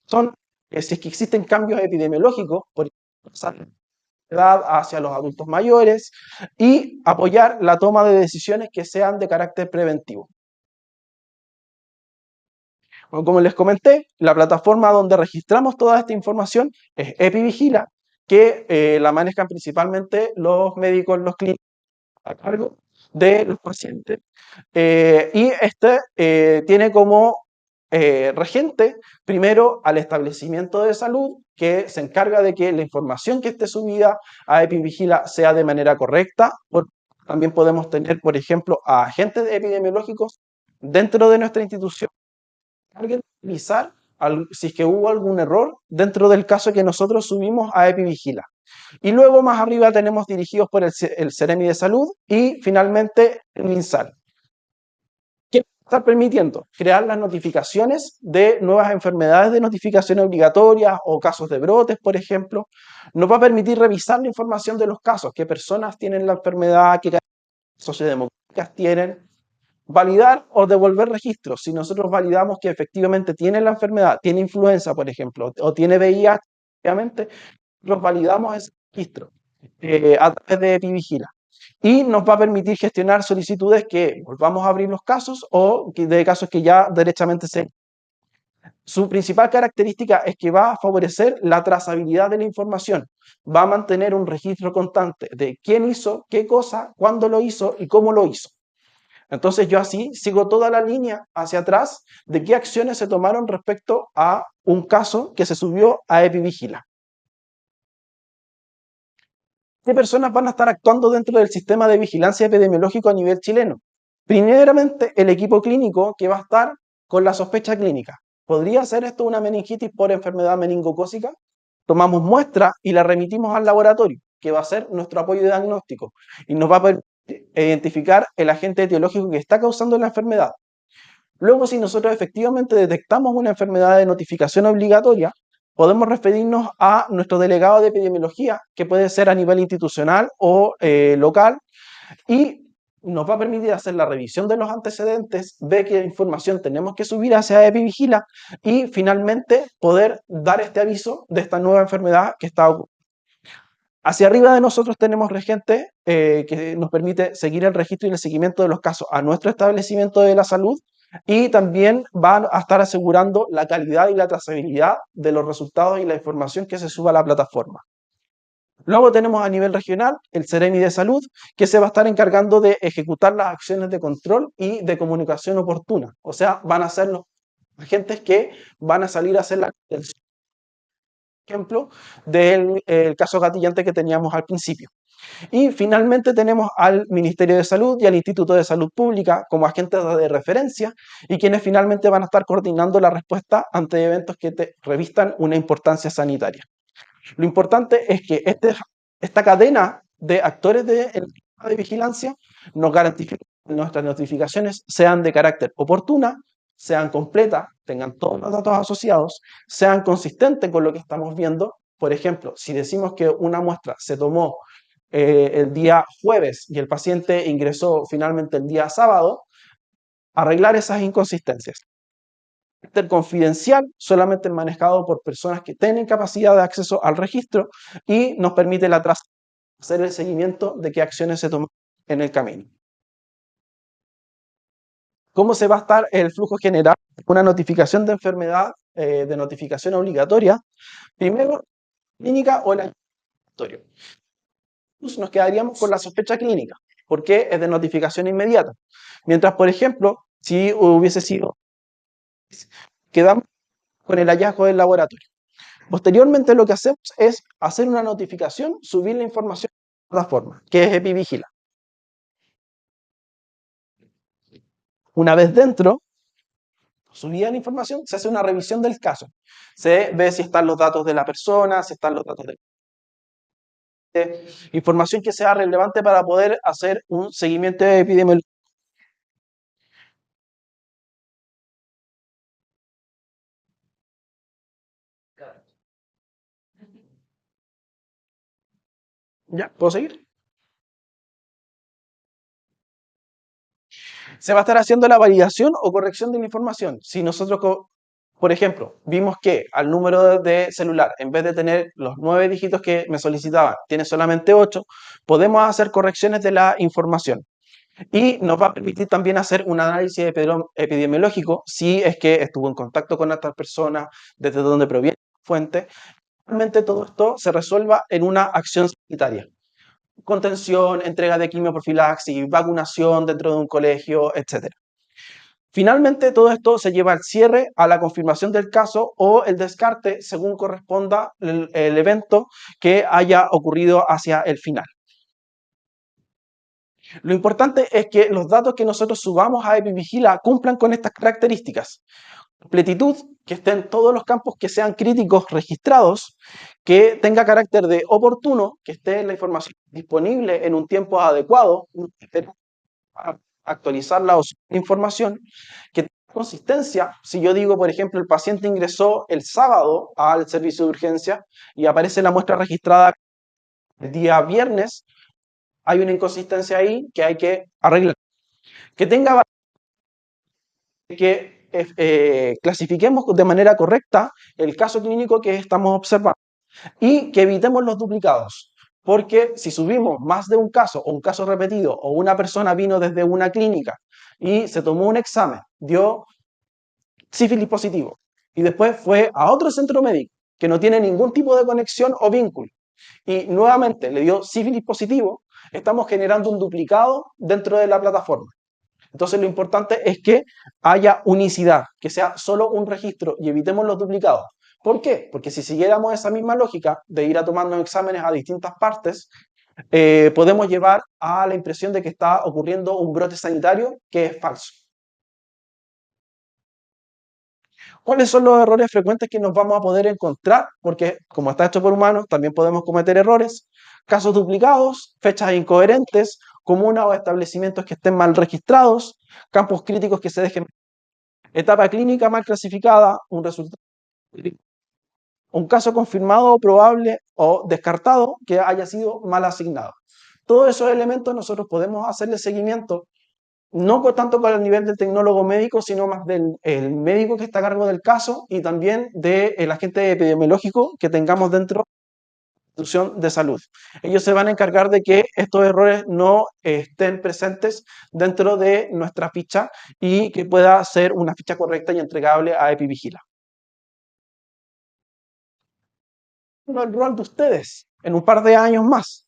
son si es que existen cambios epidemiológicos, por ejemplo, edad hacia los adultos mayores y apoyar la toma de decisiones que sean de carácter preventivo. Bueno, como les comenté, la plataforma donde registramos toda esta información es EpiVigila, que la manejan principalmente los médicos, los clínicos a cargo de los pacientes. Y tiene como regente primero al establecimiento de salud que se encarga de que la información que esté subida a EpiVigila sea de manera correcta. También podemos tener, por ejemplo, a agentes epidemiológicos dentro de nuestra institución que revisar si es que hubo algún error dentro del caso que nosotros subimos a EpiVigila. Y luego más arriba tenemos dirigidos por el Ceremi de Salud y finalmente el MinSal. ¿Qué va a estar permitiendo? Crear las notificaciones de nuevas enfermedades de notificación obligatoria o casos de brotes, por ejemplo. Nos va a permitir revisar la información de los casos, qué personas tienen la enfermedad, qué sociodemográficas tienen, validar o devolver registros. Si nosotros validamos que efectivamente tiene la enfermedad, tiene influenza, por ejemplo, o tiene VIH, obviamente, nos validamos ese registro a través de EpiVigila. Y nos va a permitir gestionar solicitudes que volvamos a abrir los casos o de casos que ya derechamente se... Su principal característica es que va a favorecer la trazabilidad de la información. Va a mantener un registro constante de quién hizo, qué cosa, cuándo lo hizo y cómo lo hizo. Entonces yo así sigo toda la línea hacia atrás de qué acciones se tomaron respecto a un caso que se subió a EpiVigila. ¿Qué personas van a estar actuando dentro del sistema de vigilancia epidemiológico a nivel chileno? Primeramente, el equipo clínico que va a estar con la sospecha clínica. ¿Podría ser esto una meningitis por enfermedad meningocócica? Tomamos muestra y la remitimos al laboratorio, que va a ser nuestro apoyo diagnóstico y nos va a permitir identificar el agente etiológico que está causando la enfermedad. Luego, si nosotros efectivamente detectamos una enfermedad de notificación obligatoria, podemos referirnos a nuestro delegado de epidemiología, que puede ser a nivel institucional o local, y nos va a permitir hacer la revisión de los antecedentes, ver qué información tenemos que subir hacia EpiVigila y finalmente poder dar este aviso de esta nueva enfermedad que está ocurriendo. Hacia arriba de nosotros tenemos regente que nos permite seguir el registro y el seguimiento de los casos a nuestro establecimiento de la salud y también van a estar asegurando la calidad y la trazabilidad de los resultados y la información que se suba a la plataforma. Luego tenemos a nivel regional el Ceremi de Salud, que se va a estar encargando de ejecutar las acciones de control y de comunicación oportuna. O sea, van a ser los agentes que van a salir a hacer la ejemplo del caso gatillante que teníamos al principio. Y finalmente tenemos al Ministerio de Salud y al Instituto de Salud Pública como agentes de referencia y quienes finalmente van a estar coordinando la respuesta ante eventos que revistan una importancia sanitaria. Lo importante es que Esta cadena de actores de vigilancia nos garantiza que nuestras notificaciones sean de carácter oportuna, sean completas, tengan todos los datos asociados, sean consistentes con lo que estamos viendo. Por ejemplo, si decimos que una muestra se tomó el día jueves y el paciente ingresó finalmente el día sábado, arreglar esas inconsistencias. Carácter confidencial, solamente manejado por personas que tienen capacidad de acceso al registro y nos permite hacer el seguimiento de qué acciones se toman en el camino. ¿Cómo se va a estar el flujo general? Una notificación de enfermedad, de notificación obligatoria. Primero, clínica o el laboratorio. Nos quedaríamos con la sospecha clínica, porque es de notificación inmediata. Mientras, por ejemplo, si hubiese sido, quedamos con el hallazgo del laboratorio. Posteriormente, lo que hacemos es hacer una notificación, subir la información a la plataforma, que es EpiVigila. Una vez dentro, subida la información, se hace una revisión del caso. Se ve si están los datos de la persona, si están los datos de información que sea relevante para poder hacer un seguimiento epidemiológico. ¿Ya? ¿Puedo seguir? Se va a estar haciendo la validación o corrección de la información. Si nosotros, por ejemplo, vimos que al número de celular, en vez de tener los 9 dígitos que me solicitaban, tiene solamente 8, podemos hacer correcciones de la información. Y nos va a permitir también hacer un análisis epidemiológico si es que estuvo en contacto con otras personas, desde dónde proviene la fuente. Realmente todo esto se resuelva en una acción sanitaria. Contención, entrega de quimioprofilaxis, vacunación dentro de un colegio, etc. Finalmente, todo esto se lleva al cierre, a la confirmación del caso o el descarte según corresponda el evento que haya ocurrido hacia el final. Lo importante es que los datos que nosotros subamos a EpiVigila cumplan con estas características. Completitud, que estén todos los campos que sean críticos registrados, que tenga carácter de oportuno, que esté la información disponible en un tiempo adecuado, para actualizar la información, que tenga consistencia. Si yo digo, por ejemplo, el paciente ingresó el sábado al servicio de urgencia y aparece la muestra registrada el día viernes, hay una inconsistencia ahí que hay que arreglar. Que tenga que clasifiquemos de manera correcta el caso clínico que estamos observando y que evitemos los duplicados. Porque si subimos más de un caso o un caso repetido o una persona vino desde una clínica y se tomó un examen, dio sífilis positivo y después fue a otro centro médico que no tiene ningún tipo de conexión o vínculo y nuevamente le dio sífilis positivo, estamos generando un duplicado dentro de la plataforma. Entonces lo importante es que haya unicidad, que sea solo un registro y evitemos los duplicados. ¿Por qué? Porque si siguiéramos esa misma lógica de ir a tomando exámenes a distintas partes, podemos llevar a la impresión de que está ocurriendo un brote sanitario que es falso. ¿Cuáles son los errores frecuentes que nos vamos a poder encontrar? Porque como está hecho por humanos, también podemos cometer errores. Casos duplicados, fechas incoherentes, comunas o establecimientos que estén mal registrados, campos críticos que se dejen, etapa clínica mal clasificada, un resultado, un caso confirmado o probable o descartado que haya sido mal asignado. Todos esos elementos nosotros podemos hacerle seguimiento no tanto con el nivel del tecnólogo médico, sino más del el médico que está a cargo del caso y también del agente epidemiológico que tengamos dentro de la institución de salud. Ellos se van a encargar de que estos errores no estén presentes dentro de nuestra ficha y que pueda ser una ficha correcta y entregable a EpiVigila. El rol de ustedes en un par de años más,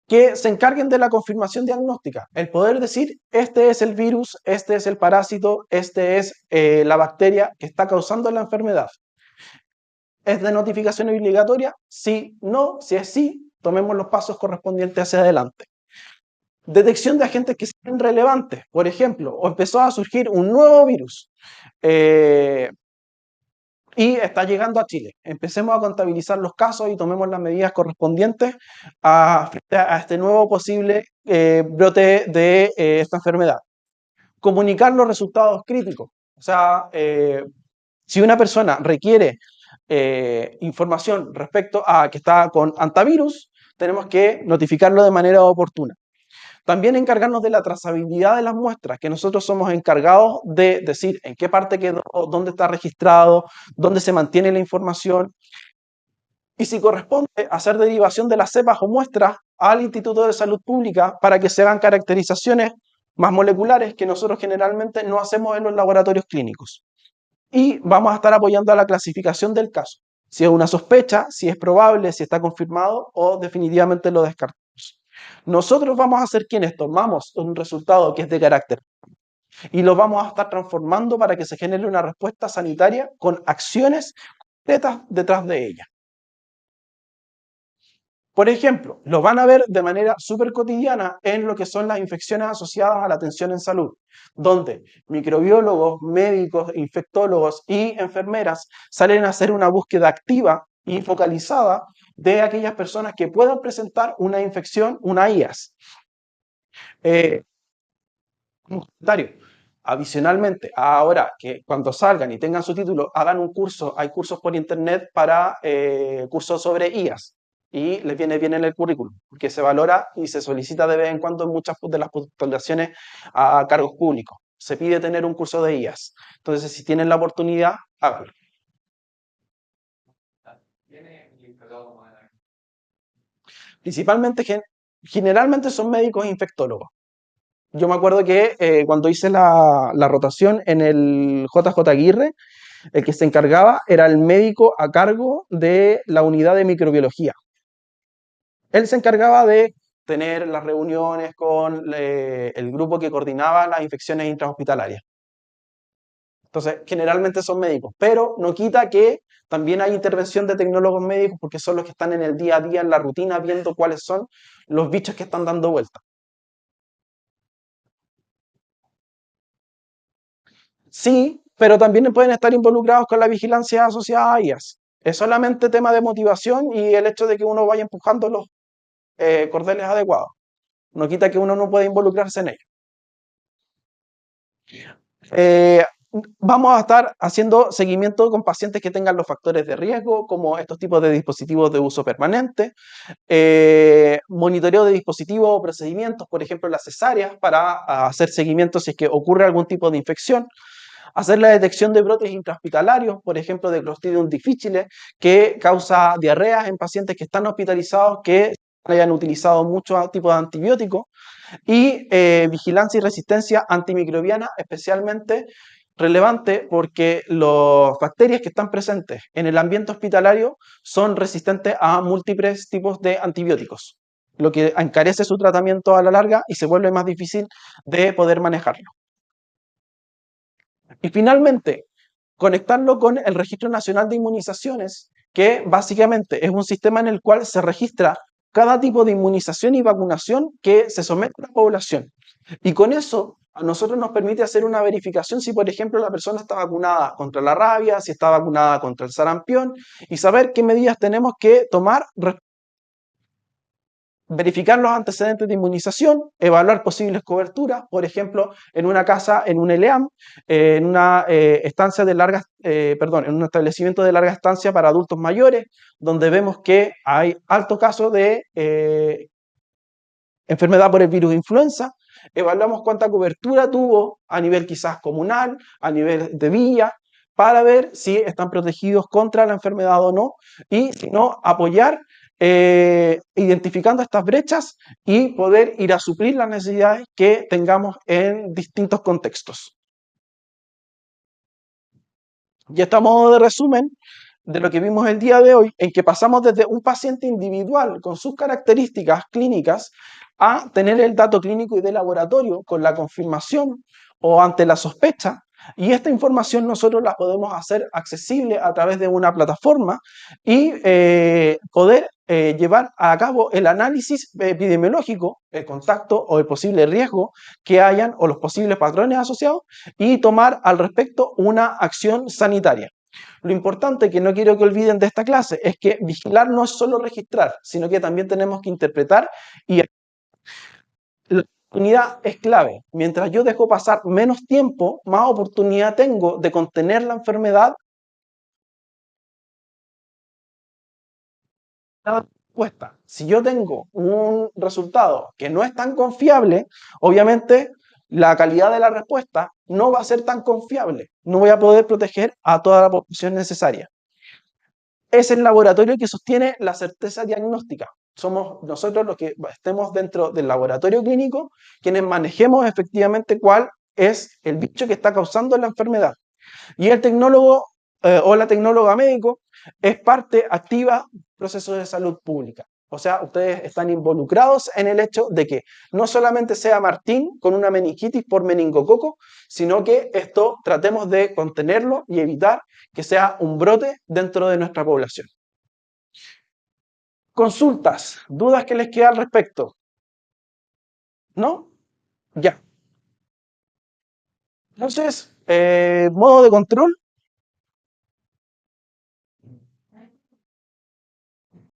que se encarguen de la confirmación diagnóstica, el poder decir, este es el virus, este es el parásito, este es la bacteria que está causando la enfermedad. ¿Es de notificación obligatoria? Sí, no, si es sí, tomemos los pasos correspondientes hacia adelante. Detección de agentes que sean relevantes, por ejemplo, o empezó a surgir un nuevo virus. y está llegando a Chile. Empecemos a contabilizar los casos y tomemos las medidas correspondientes a este nuevo posible brote de esta enfermedad. Comunicar los resultados críticos. O sea, si una persona requiere información respecto a que está con antivirus, tenemos que notificarlo de manera oportuna. También encargarnos de la trazabilidad de las muestras, que nosotros somos encargados de decir en qué parte quedó, dónde está registrado, dónde se mantiene la información y si corresponde hacer derivación de las cepas o muestras al Instituto de Salud Pública para que se hagan caracterizaciones más moleculares que nosotros generalmente no hacemos en los laboratorios clínicos. Y vamos a estar apoyando a la clasificación del caso. Si es una sospecha, si es probable, si está confirmado o definitivamente lo descartamos. Nosotros vamos a ser quienes tomamos un resultado que es de carácter y lo vamos a estar transformando para que se genere una respuesta sanitaria con acciones concretas detrás de ella. Por ejemplo, lo van a ver de manera súper cotidiana en lo que son las infecciones asociadas a la atención en salud, donde microbiólogos, médicos, infectólogos y enfermeras salen a hacer una búsqueda activa y focalizada de aquellas personas que puedan presentar una infección, una IAS. Un comentario. Adicionalmente, ahora que cuando salgan y tengan su título, hagan un curso, hay cursos por internet para cursos sobre IAS y les viene bien en el currículum, porque se valora y se solicita de vez en cuando en muchas de las postulaciones a cargos públicos. Se pide tener un curso de IAS. Entonces, si tienen la oportunidad, háganlo. Principalmente, generalmente son médicos infectólogos. Yo me acuerdo que cuando hice la rotación en el JJ Aguirre, el que se encargaba era el médico a cargo de la unidad de microbiología. Él se encargaba de tener las reuniones con el grupo que coordinaba las infecciones intrahospitalarias. Entonces, generalmente son médicos, pero no quita que también hay intervención de tecnólogos médicos porque son los que están en el día a día, en la rutina, viendo cuáles son los bichos que están dando vuelta. Sí, pero también pueden estar involucrados con la vigilancia asociada a ellas. Es solamente tema de motivación y el hecho de que uno vaya empujando los cordeles adecuados. No quita que uno no pueda involucrarse en ello. Eh, Vamos a estar haciendo seguimiento con pacientes que tengan los factores de riesgo, como estos tipos de dispositivos de uso permanente, monitoreo de dispositivos o procedimientos, por ejemplo, las cesáreas, para hacer seguimiento si es que ocurre algún tipo de infección. Hacer la detección de brotes intrahospitalarios, por ejemplo, de Clostridium difficile, que causa diarreas en pacientes que están hospitalizados que hayan utilizado muchos tipos de antibióticos, y vigilancia y resistencia antimicrobiana, especialmente relevante porque las bacterias que están presentes en el ambiente hospitalario son resistentes a múltiples tipos de antibióticos, lo que encarece su tratamiento a la larga y se vuelve más difícil de poder manejarlo. Y finalmente, conectarlo con el Registro Nacional de Inmunizaciones, que básicamente es un sistema en el cual se registra cada tipo de inmunización y vacunación que se somete a la población. Y con eso a nosotros nos permite hacer una verificación si, por ejemplo, la persona está vacunada contra la rabia, si está vacunada contra el sarampión, y saber qué medidas tenemos que tomar, verificar los antecedentes de inmunización, evaluar posibles coberturas, por ejemplo, en una casa, en un ELEAM, en una estancia de larga, en un establecimiento de larga estancia para adultos mayores, donde vemos que hay alto caso de enfermedad por el virus de influenza, evaluamos cuánta cobertura tuvo a nivel quizás comunal, a nivel de villa, para ver si están protegidos contra la enfermedad o no, y si no, apoyar identificando estas brechas y poder ir a suplir las necesidades que tengamos en distintos contextos. Y esta modo de resumen de lo que vimos el día de hoy, en que pasamos desde un paciente individual con sus características clínicas a tener el dato clínico y de laboratorio con la confirmación o ante la sospecha. Y esta información nosotros la podemos hacer accesible a través de una plataforma y poder llevar a cabo el análisis epidemiológico, el contacto o el posible riesgo que hayan o los posibles patrones asociados y tomar al respecto una acción sanitaria. Lo importante que no quiero que olviden de esta clase es que vigilar no es solo registrar, sino que también tenemos que interpretar y la oportunidad es clave. Mientras yo dejo pasar menos tiempo, más oportunidad tengo de contener la enfermedad. La respuesta. Si yo tengo un resultado que no es tan confiable, obviamente la calidad de la respuesta no va a ser tan confiable. No voy a poder proteger a toda la población necesaria. Es el laboratorio que sostiene la certeza diagnóstica. Somos nosotros los que estemos dentro del laboratorio clínico quienes manejemos efectivamente cuál es el bicho que está causando la enfermedad. Y el tecnólogo o la tecnóloga médico es parte activa del proceso de salud pública. O sea, ustedes están involucrados en el hecho de que no solamente sea Martín con una meningitis por meningococo, sino que esto tratemos de contenerlo y evitar que sea un brote dentro de nuestra población. Consultas, dudas que les queda al respecto, ¿no? Ya. Entonces, modo de control,